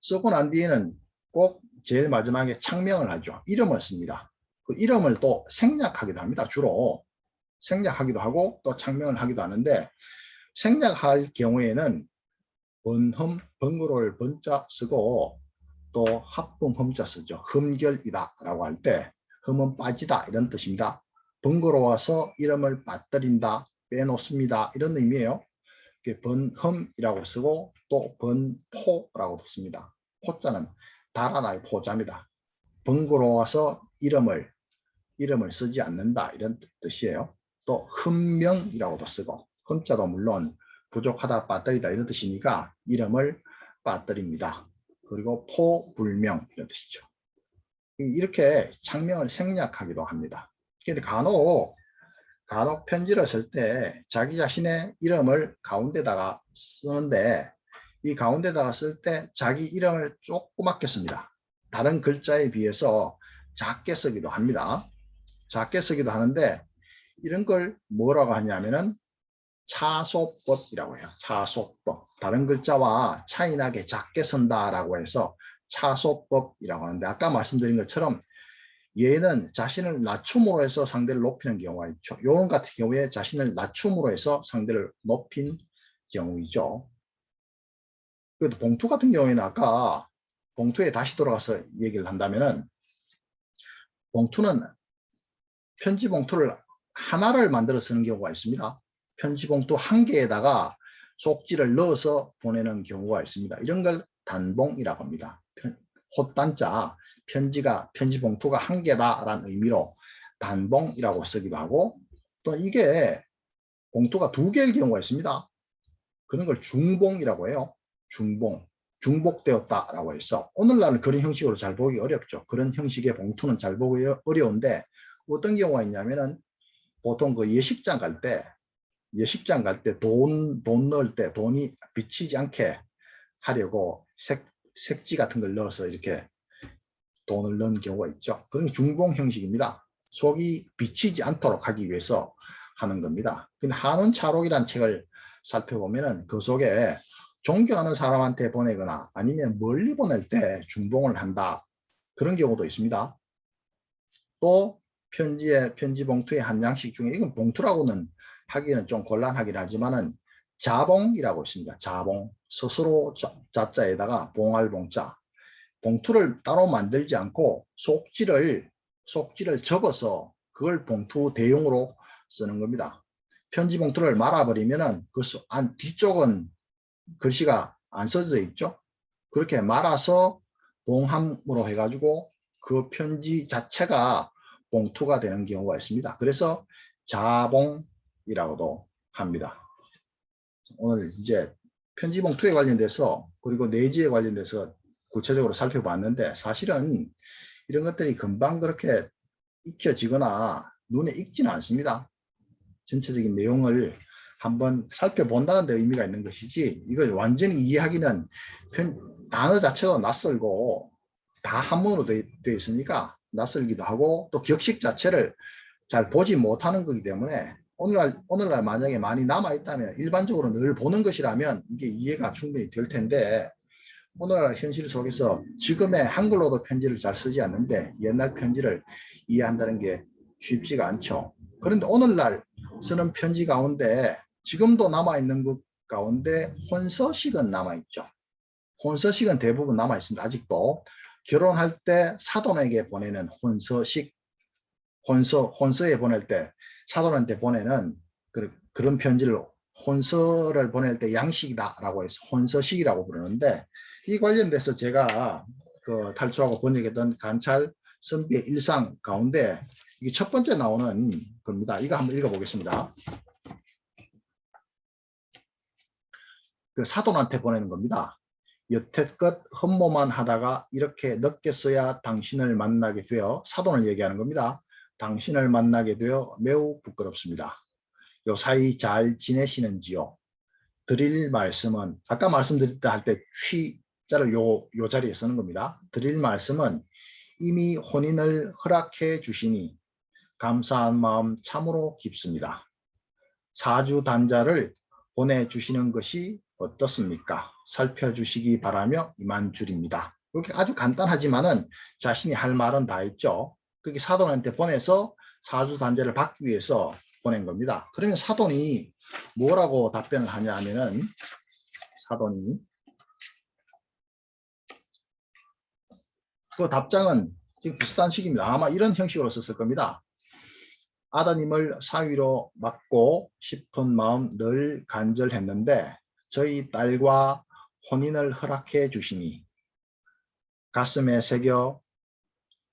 쓰고 난 뒤에는 꼭 제일 마지막에 창명을 하죠. 이름을 씁니다. 그 이름을 또 생략하기도 합니다. 주로 생략하기도 하고 또 창명을 하기도 하는데 생략할 경우에는 번흠, 번거로울 번자 쓰고 또 합봉 흠자 쓰죠. 흠결이다 라고 할 때 흠은 빠지다 이런 뜻입니다. 번거로워서 이름을 빠뜨린다, 빼놓습니다 이런 의미예요. 번흠이라고 쓰고 또 번포라고도 씁니다. 포자는 달아날 포자입니다. 번거로워서 이름을 쓰지 않는다 이런 뜻이에요. 또 흠명이라고도 쓰고 흠자도 물론 부족하다 빠뜨리다 이런 뜻이니까 이름을 빠뜨립니다. 그리고 포불명 이런 뜻이죠. 이렇게 창명을 생략하기도 합니다. 근데 간혹 편지를 쓸 때 자기 자신의 이름을 가운데다가 쓰는데 이 가운데다가 쓸 때 자기 이름을 조그맣게 씁니다. 다른 글자에 비해서 작게 쓰기도 합니다. 작게 쓰기도 하는데 이런 걸 뭐라고 하냐면은 차소법이라고 해요. 차소법. 다른 글자와 차이나게 작게 쓴다라고 해서 차소법이라고 하는데 아까 말씀드린 것처럼 얘는 자신을 낮춤으로 해서 상대를 높이는 경우가 있죠. 요런 같은 경우에 자신을 낮춤으로 해서 상대를 높인 경우이죠. 그래도 봉투 같은 경우에는 아까 봉투에 다시 돌아가서 얘기를 한다면은 봉투는 편지 봉투를 하나를 만들어 쓰는 경우가 있습니다. 편지 봉투 한 개에다가 속지를 넣어서 보내는 경우가 있습니다. 이런 걸 단봉이라고 합니다. 헛단자 편지 봉투가 한 개다라는 의미로 단봉이라고 쓰기도 하고 또 이게 봉투가 두 개일 경우가 있습니다. 그런 걸 중봉이라고 해요. 중복되었다라고 해서 오늘날은 그런 형식으로 잘 보기 어렵죠. 그런 형식의 봉투는 잘 보기 어려운데 어떤 경우가 있냐면은 보통 그 예식장 갈 때 돈 넣을 때 돈이 비치지 않게 하려고 색지 같은 걸 넣어서 이렇게 돈을 넣는 경우가 있죠. 그런 중봉 형식입니다. 속이 비치지 않도록 하기 위해서 하는 겁니다. 근데 한원차록이라는 책을 살펴보면은 그 속에 존경하는 사람한테 보내거나 아니면 멀리 보낼 때 중봉을 한다. 그런 경우도 있습니다. 또 편지 봉투의 한 양식 중에 이건 봉투라고는 하기는 좀 곤란하긴 하지만은 자봉이라고 있습니다. 자봉. 스스로 자자에다가 봉할 봉자. 봉투를 따로 만들지 않고 속지를 접어서 그걸 봉투 대용으로 쓰는 겁니다. 편지 봉투를 말아버리면은 그 안 뒤쪽은 글씨가 안 써져 있죠. 그렇게 말아서 봉함으로 해가지고 그 편지 자체가 봉투가 되는 경우가 있습니다. 그래서 자봉이라고도 합니다. 오늘 이제 편지 봉투에 관련돼서 그리고 내지에 관련돼서 구체적으로 살펴봤는데 사실은 이런 것들이 금방 그렇게 익혀지거나 눈에 익지는 않습니다. 전체적인 내용을 한번 살펴본다는 데 의미가 있는 것이지 이걸 완전히 이해하기는 단어 자체가 낯설고 다 한문으로 되어 있으니까 낯설기도 하고 또 격식 자체를 잘 보지 못하는 거기 때문에 오늘날 만약에 많이 남아있다면 일반적으로 늘 보는 것이라면 이게 이해가 충분히 될 텐데 오늘날 현실 속에서 지금의 한글로도 편지를 잘 쓰지 않는데 옛날 편지를 이해한다는 게 쉽지가 않죠. 그런데 오늘날 쓰는 편지 가운데 지금도 남아있는 것 가운데 혼서식은 남아있죠. 혼서식은 대부분 남아있습니다. 아직도 결혼할 때 사돈에게 보내는 혼서식, 혼서에 보낼 때 사돈한테 보내는 그런 편지를 혼서를 보낼 때 양식이다라고 해서 혼서식이라고 부르는데 이 관련돼서 제가 그 탈주하고 번역했던 관찰 선비의 일상 가운데 이게 첫 번째 나오는 겁니다. 이거 한번 읽어보겠습니다. 그 사돈한테 보내는 겁니다. 여태껏 험모만 하다가 이렇게 늦게서야 당신을 만나게 되어 사돈을 얘기하는 겁니다. 당신을 만나게 되어 매우 부끄럽습니다. 요사이 잘 지내시는지요? 드릴 말씀은 아까 말씀드렸다 할 때 취자를 요 자리에 쓰는 겁니다. 드릴 말씀은 이미 혼인을 허락해 주시니 감사한 마음 참으로 깊습니다. 사주 단자를 보내주시는 것이 어떻습니까? 살펴주시기 바라며 이만 줄입니다. 이렇게 아주 간단하지만은 자신이 할 말은 다 했죠. 그게 사돈한테 보내서 사주 단자를 받기 위해서 보낸 겁니다. 그러면 사돈이 뭐라고 답변을 하냐 하면은 사돈이 그 답장은 지금 비슷한 식입니다. 아마 이런 형식으로 썼을 겁니다. 아드님을 사위로 맡고 싶은 마음 늘 간절했는데 저희 딸과 혼인을 허락해 주시니 가슴에 새겨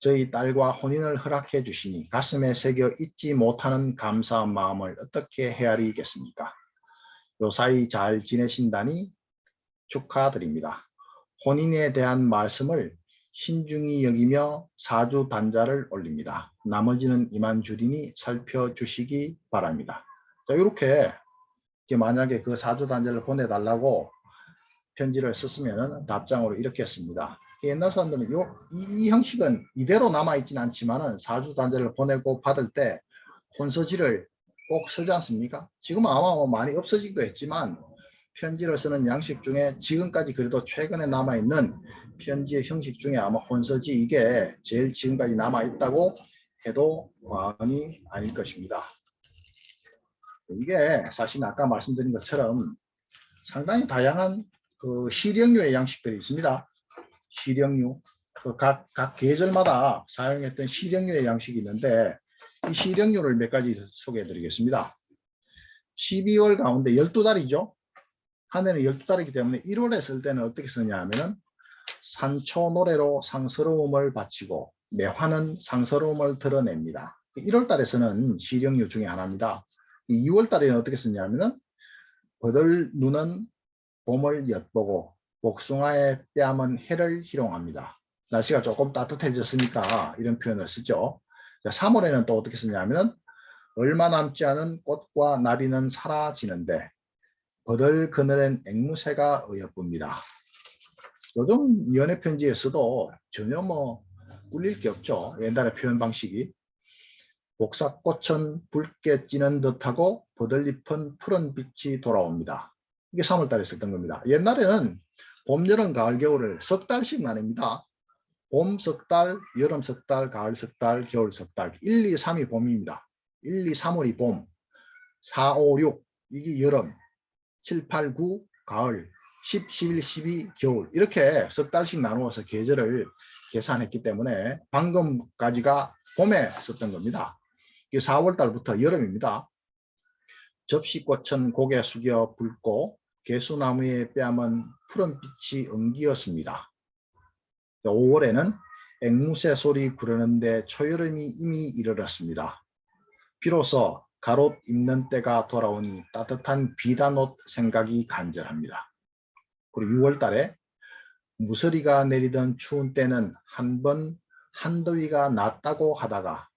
저희 딸과 혼인을 허락해 주시니 가슴에 새겨 잊지 못하는 감사한 마음을 어떻게 헤아리겠습니까? 요사이 잘 지내신다니 축하드립니다. 혼인에 대한 말씀을 신중히 여기며 사주 단자를 올립니다. 나머지는 이만 줄이니 살펴주시기 바랍니다. 자, 이렇게 만약에 그 사주 단자를 보내달라고 편지를 썼으면 답장으로 이렇게 씁니다. 옛날 사람들은 이 형식은 이대로 남아있지는 않지만 사주 단자를 보내고 받을 때 혼서지를 꼭 쓰지 않습니까? 지금은 아마 많이 없어지기도 했지만 편지를 쓰는 양식 중에 지금까지 그래도 최근에 남아있는 편지의 형식 중에 아마 혼서지 이게 제일 지금까지 남아있다고 해도 과언이 아닐 것입니다. 이게 사실 아까 말씀드린 것처럼 상당히 다양한 그 시령류의 양식들이 있습니다. 시령류, 각 계절마다 사용했던 시령류의 양식이 있는데 이 시령류를 몇 가지 소개해 드리겠습니다. 12월 가운데 12달이죠. 한 해는 12달이기 때문에 1월에 쓸 때는 어떻게 쓰냐 하면은 산초 노래로 상스러움을 바치고 매화는 상스러움을 드러냅니다. 1월 달에서는 시령류 중에 하나입니다. 2월 달에는 어떻게 쓰냐면은 버들 눈은 봄을 엿보고 복숭아의 뺨은 해를 희롱합니다. 날씨가 조금 따뜻해졌으니까 이런 표현을 쓰죠. 3월에는 또 어떻게 쓰냐면 얼마 남지 않은 꽃과 나비는 사라지는데 버들 그늘엔 앵무새가 어여쁩니다. 요즘 연애 편지에서도 전혀 꿀릴 게 없죠. 옛날의 표현 방식이. 복사꽃은 붉게 찌는 듯하고 버들잎은 푸른 빛이 돌아옵니다. 이게 3월 달에 썼던 겁니다. 옛날에는 봄, 여름, 가을, 겨울을 석 달씩 나뉩니다. 봄 석 달, 여름 석 달, 가을 석 달, 겨울 석 달. 1, 2, 3이 봄입니다. 1, 2, 3월이 봄, 4, 5, 6 이게 여름, 7, 8, 9 가을, 10, 11, 12 겨울. 이렇게 석 달씩 나누어서 계절을 계산했기 때문에 방금까지가 봄에 썼던 겁니다. 4월 달부터 여름입니다. 접시꽃은 고개 숙여 붉고 개수나무의 뺨은 푸른빛이 엉기었습니다. 5월에는 앵무새 소리 구르는데 초여름이 이미 이르렀습니다. 비로소 갓옷 입는 때가 돌아오니 따뜻한 비단옷 생각이 간절합니다. 그리고 6월 달에 무서리가 내리던 추운 때는 한번 한더위가 낫다고 하다가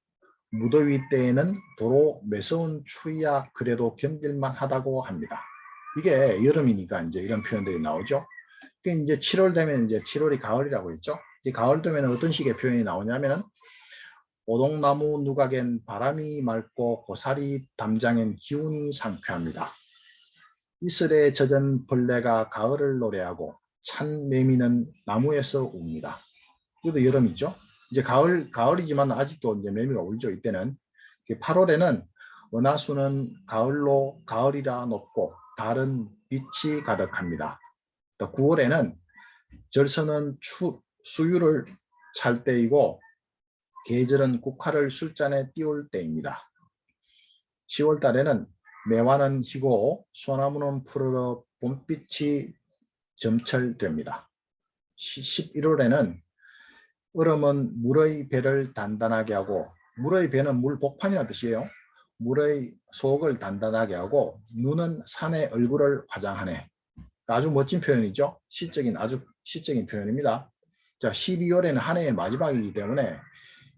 무더위 때에는 도로 매서운 추위야 그래도 견딜만 하다고 합니다. 이게 여름이니까 이제 이런 표현들이 나오죠. 이제 7월 되면 이제 7월이 가을이라고 했죠. 이 가을 되면 어떤 식의 표현이 나오냐면은 오동나무 누각엔 바람이 맑고 고사리 담장엔 기운이 상쾌합니다. 이슬에 젖은 벌레가 가을을 노래하고 찬 매미는 나무에서 웁니다. 이것도 여름이죠. 이제 가을이지만 아직도 이제 매미가 울죠. 이때는 8월에는 은하수는 가을로 가을이라 높고 달은 빛이 가득합니다. 9월에는 절서는 수유를 찰 때이고 계절은 국화를 술잔에 띄울 때입니다. 10월 달에는 매화는 희고 소나무는 푸르러 봄빛이 점철됩니다. 11월에는 얼음은 물의 배를 단단하게 하고, 물의 배는 물 복판이라는 뜻이에요. 물의 속을 단단하게 하고 눈은 산의 얼굴을 화장하네. 아주 멋진 표현이죠. 아주 시적인 표현입니다. 자, 12월에는 한 해의 마지막이기 때문에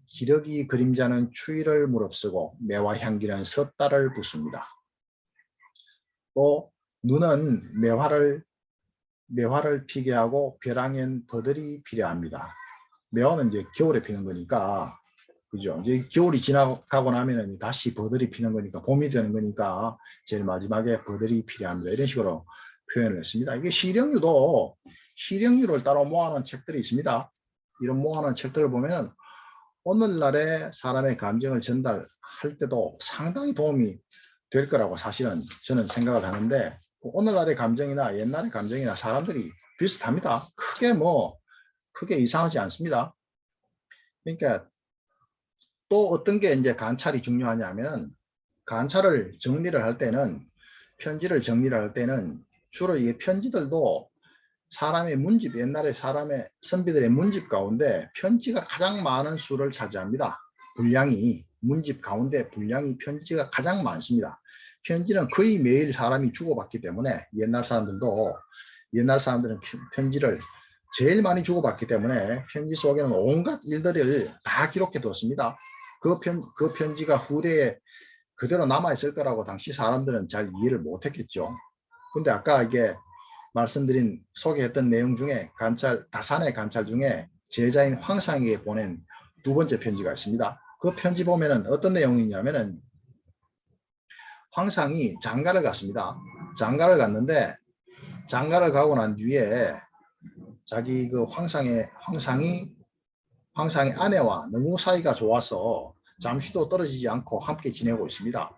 기러기 그림자는 추위를 무릅쓰고 매화 향기는 섣달을 부숩니다. 또 눈은 매화를 피게 하고 벼랑엔 버들이 필요합니다. 매화는 이제 겨울에 피는 거니까, 그죠? 이제 겨울이 지나가고 나면은 다시 버들이 피는 거니까, 봄이 되는 거니까 제일 마지막에 버들이 필요합니다. 이런 식으로 표현을 했습니다. 이게 시령유를 따로 모아놓은 책들이 있습니다. 이런 모아놓은 책들을 보면 오늘날의 사람의 감정을 전달할 때도 상당히 도움이 될 거라고 사실은 저는 생각을 하는데, 오늘날의 감정이나 옛날의 감정이나 사람들이 비슷합니다. 크게 이상하지 않습니다. 그러니까 또 어떤 게 이제 관찰이 중요하냐면은, 관찰을 정리를 할 때는, 편지를 정리를 할 때는 주로 이 편지들도 사람의 문집, 옛날에 사람의 선비들의 문집 가운데 편지가 가장 많은 수를 차지합니다. 문집 가운데 분량이 편지가 가장 많습니다. 편지는 거의 매일 사람이 주고받기 때문에 옛날 사람들은 편지를 제일 많이 주고받기 때문에 편지 속에는 온갖 일들을 다 기록해 뒀습니다. 그 편지가 후대에 그대로 남아있을 거라고 당시 사람들은 잘 이해를 못했겠죠. 근데 아까 이게 말씀드린 소개했던 내용 중에 다산의 관찰 중에 제자인 황상에게 보낸 두 번째 편지가 있습니다. 그 편지 보면은 어떤 내용이냐면은, 황상이 장가를 갔습니다. 장가를 갔는데, 장가를 가고 난 뒤에 자기 그 황상의 아내와 너무 사이가 좋아서 잠시도 떨어지지 않고 함께 지내고 있습니다.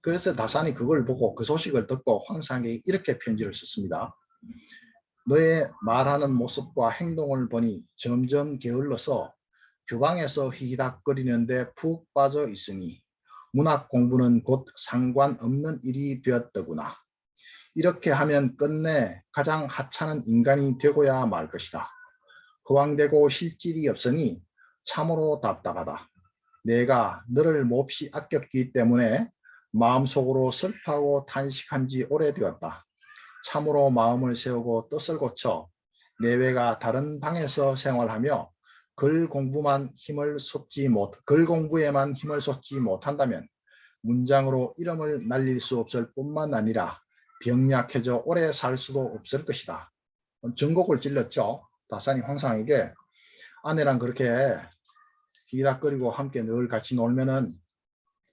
그래서 다산이 그걸 보고 그 소식을 듣고 황상에게 이렇게 편지를 썼습니다. 너의 말하는 모습과 행동을 보니 점점 게을러서 주방에서 휘휘닥거리는데 푹 빠져 있으니 문학 공부는 곧 상관없는 일이 되었더구나. 이렇게 하면 끝내 가장 하찮은 인간이 되고야 말 것이다. 허황되고 실질이 없으니 참으로 답답하다. 내가 너를 몹시 아꼈기 때문에 마음속으로 슬퍼하고 탄식한 지 오래되었다. 참으로 마음을 세우고 뜻을 고쳐 내외가 다른 방에서 생활하며 글 공부에만 힘을 쏟지 못한다면 문장으로 이름을 날릴 수 없을 뿐만 아니라 병약해져 오래 살 수도 없을 것이다. 전곡을 찔렀죠. 다산이 황상에게 아내랑 그렇게 희락거리고 함께 늘 같이 놀면은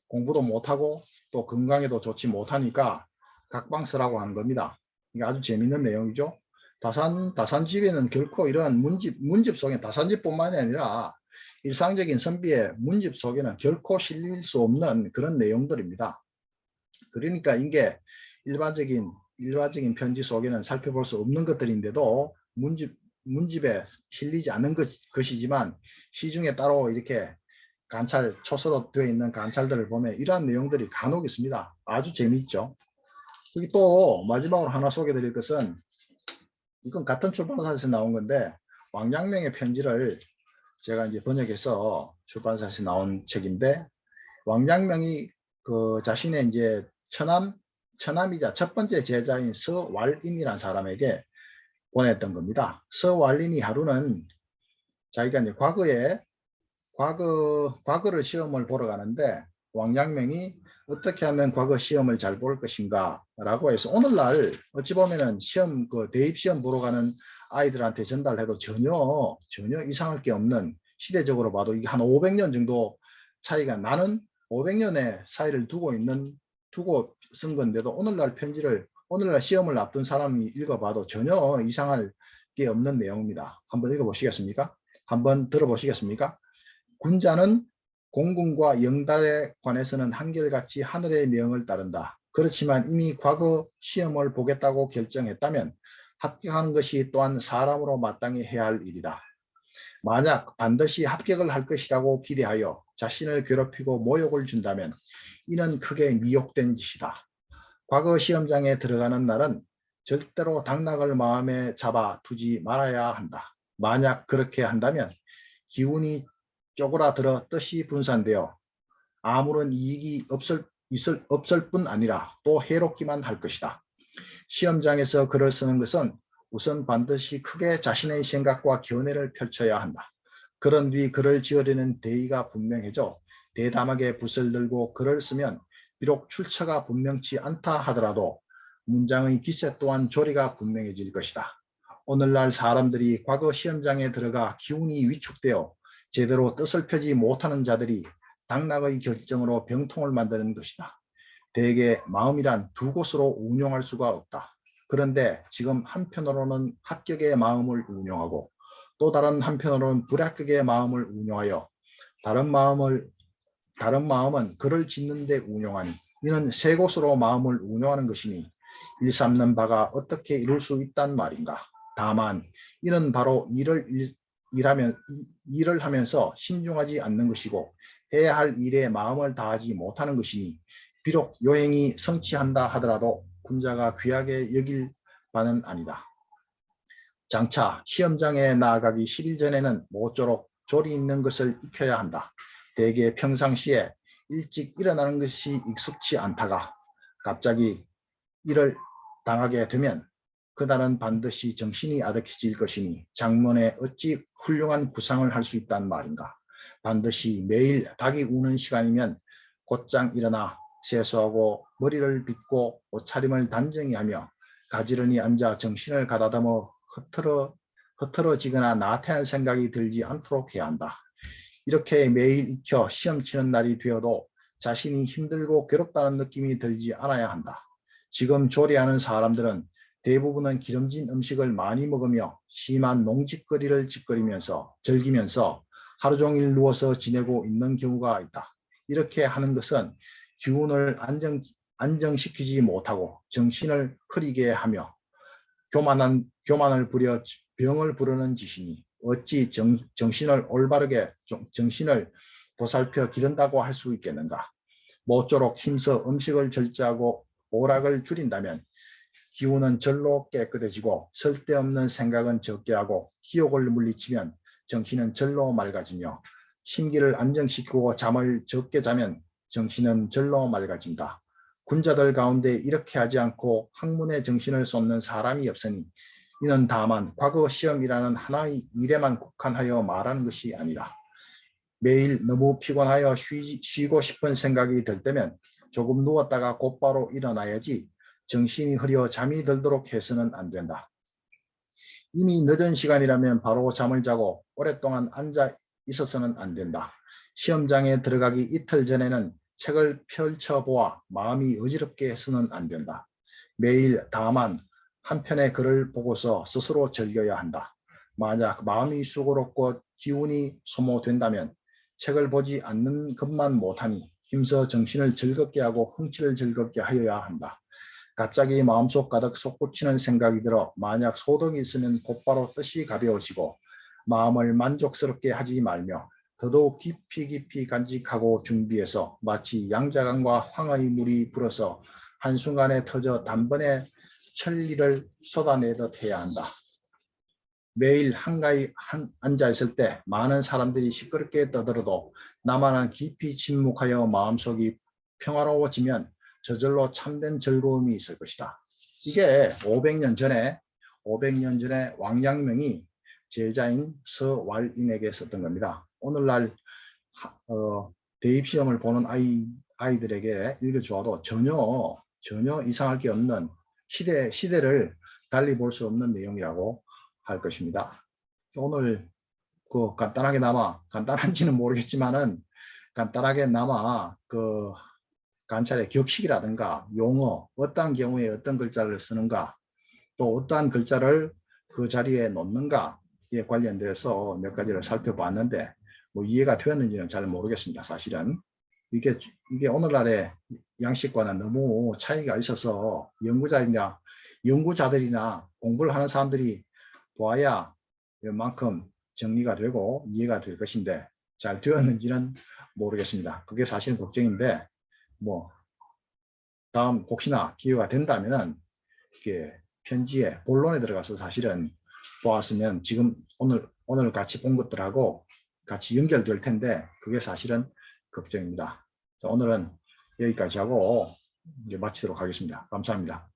공부도 못하고 또 건강에도 좋지 못하니까 각방스라고 하는 겁니다. 이게 아주 재밌는 내용이죠. 다산집에는 결코 이러한 문집 속에 다산집뿐만이 아니라 일상적인 선비의 문집 속에는 결코 실릴 수 없는 그런 내용들입니다. 그러니까 이게 일반적인 편지 속에는 살펴볼 수 없는 것들인데도 문집에 실리지 않는 것이지만 시중에 따로 이렇게 초서로 되어 있는 관찰들을 보면 이러한 내용들이 간혹 있습니다. 아주 재미있죠. 여기 또 마지막으로 하나 소개드릴 것은 이건 같은 출판사에서 나온 건데 왕양명의 편지를 제가 이제 번역해서 출판사에서 나온 책인데 왕양명이 그 자신의 이제 처남이자 첫 번째 제자인 서왈인이라는 사람에게 보냈던 겁니다. 서왈인이 하루는 자기가 이제 과거를 시험을 보러 가는데 왕양명이 어떻게 하면 과거 시험을 잘 볼 것인가 라고 해서 오늘날 어찌 보면은 대입 시험 보러 가는 아이들한테 전달해도 전혀 이상할 게 없는, 시대적으로 봐도 이게 한 500년 정도 차이가 나는 500년의 사이를 두고 쓴 건데도 오늘날 시험을 앞둔 사람이 읽어봐도 전혀 이상할 게 없는 내용입니다. 한번 읽어보시겠습니까? 한번 들어보시겠습니까? 군자는 공군과 영달에 관해서는 한결같이 하늘의 명을 따른다. 그렇지만 이미 과거 시험을 보겠다고 결정했다면 합격하는 것이 또한 사람으로 마땅히 해야 할 일이다. 만약 반드시 합격을 할 것이라고 기대하여 자신을 괴롭히고 모욕을 준다면 이는 크게 미혹된 짓이다. 과거 시험장에 들어가는 날은 절대로 당락을 마음에 잡아 두지 말아야 한다. 만약 그렇게 한다면 기운이 쪼그라들어 뜻이 분산되어 아무런 이익이 없을 뿐 아니라 또 해롭기만 할 것이다. 시험장에서 글을 쓰는 것은 우선 반드시 크게 자신의 생각과 견해를 펼쳐야 한다. 그런 뒤 글을 지으려는 대의가 분명해져 대담하게 붓을 들고 글을 쓰면 비록 출처가 분명치 않다 하더라도 문장의 기세 또한 조리가 분명해질 것이다. 오늘날 사람들이 과거 시험장에 들어가 기운이 위축되어 제대로 뜻을 펴지 못하는 자들이 당락의 결정으로 병통을 만드는 것이다. 대개 마음이란 두 곳으로 운용할 수가 없다. 그런데 지금 한편으로는 합격의 마음을 운용하고 또 다른 한편으로는 불합격의 마음을 운용하여 다른 마음은 글을 짓는 데 운용하니 이는 세 곳으로 마음을 운용하는 것이니 일삼는 바가 어떻게 이룰 수 있단 말인가. 다만 이는 바로 일을 하면서 신중하지 않는 것이고 해야 할 일에 마음을 다하지 못하는 것이니 비록 요행이 성취한다 하더라도 군자가 귀하게 여길 바는 아니다. 장차 시험장에 나아가기 10일 전에는 모쪼록 조리 있는 것을 익혀야 한다. 대개 평상시에 일찍 일어나는 것이 익숙치 않다가 갑자기 일을 당하게 되면 그날은 반드시 정신이 아득해질 것이니 장문에 어찌 훌륭한 구상을 할 수 있단 말인가. 반드시 매일 닭이 우는 시간이면 곧장 일어나 세수하고 머리를 빗고 옷차림을 단정히 하며 가지런히 앉아 정신을 가다듬어 흐트러지거나 나태한 생각이 들지 않도록 해야 한다. 이렇게 매일 익혀 시험 치는 날이 되어도 자신이 힘들고 괴롭다는 느낌이 들지 않아야 한다. 지금 조리하는 사람들은 대부분은 기름진 음식을 많이 먹으며 심한 농짓거리를 즐기면서 하루 종일 누워서 지내고 있는 경우가 있다. 이렇게 하는 것은 기운을 안정시키지 못하고 정신을 흐리게 하며 교만을 부려 병을 부르는 짓이니 어찌 정신을 보살펴 기른다고 할 수 있겠는가. 모쪼록 힘써 음식을 절제하고 오락을 줄인다면 기운은 절로 깨끗해지고 쓸데없는 생각은 적게 하고 기욕을 물리치면 정신은 절로 맑아지며 심기를 안정시키고 잠을 적게 자면 정신은 절로 맑아진다. 군자들 가운데 이렇게 하지 않고 학문에 정신을 쏟는 사람이 없으니 이는 다만 과거 시험이라는 하나의 일에만 국한하여 말하는 것이 아니라 매일 너무 피곤하여 쉬고 싶은 생각이 들 때면 조금 누웠다가 곧바로 일어나야지 정신이 흐려 잠이 들도록 해서는 안 된다. 이미 늦은 시간이라면 바로 잠을 자고 오랫동안 앉아 있어서는 안 된다. 시험장에 들어가기 이틀 전에는 책을 펼쳐보아 마음이 어지럽게 해서는 안 된다. 매일 다만 한 편의 글을 보고서 스스로 즐겨야 한다. 만약 마음이 수고롭고 기운이 소모된다면 책을 보지 않는 것만 못하니 힘써 정신을 즐겁게 하고 흥치를 즐겁게 하여야 한다. 갑자기 마음속 가득 솟구치는 생각이 들어 만약 소득이 있으면 곧바로 뜻이 가벼워지고 마음을 만족스럽게 하지 말며 더더욱 깊이 간직하고 준비해서 마치 양자강과 황의 물이 불어서 한순간에 터져 단번에 천리를 쏟아내듯 해야 한다. 매일 한가히 앉아있을 때 많은 사람들이 시끄럽게 떠들어도 나만은 깊이 침묵하여 마음속이 평화로워지면 저절로 참된 즐거움이 있을 것이다. 이게 500년 전에 왕양명이 제자인 서왈인에게 썼던 겁니다. 오늘날 대입시험을 보는 아이들에게 읽어주어도 전혀 이상할 게 없는 시대를 달리 볼 수 없는 내용이라고 할 것입니다. 오늘 간단한지는 모르겠지만은 간단하게나마 관찰의 격식이라든가 용어, 어떤 경우에 어떤 글자를 쓰는가, 또 어떠한 글자를 그 자리에 놓는가에 관련돼서 몇 가지를 살펴봤는데 뭐 이해가 되었는지는 잘 모르겠습니다. 사실은 이게 오늘날의 양식과는 너무 차이가 있어서 연구자들이나 공부를 하는 사람들이 보아야 이만큼 정리가 되고 이해가 될 것인데 잘 되었는지는 모르겠습니다. 그게 사실은 걱정인데 뭐 다음 혹시나 기회가 된다면 이게 편지에 본론에 들어가서 사실은 보았으면 지금 오늘 같이 본 것들하고 같이 연결될 텐데 그게 사실은 걱정입니다. 자, 오늘은 여기까지 하고 이제 마치도록 하겠습니다. 감사합니다.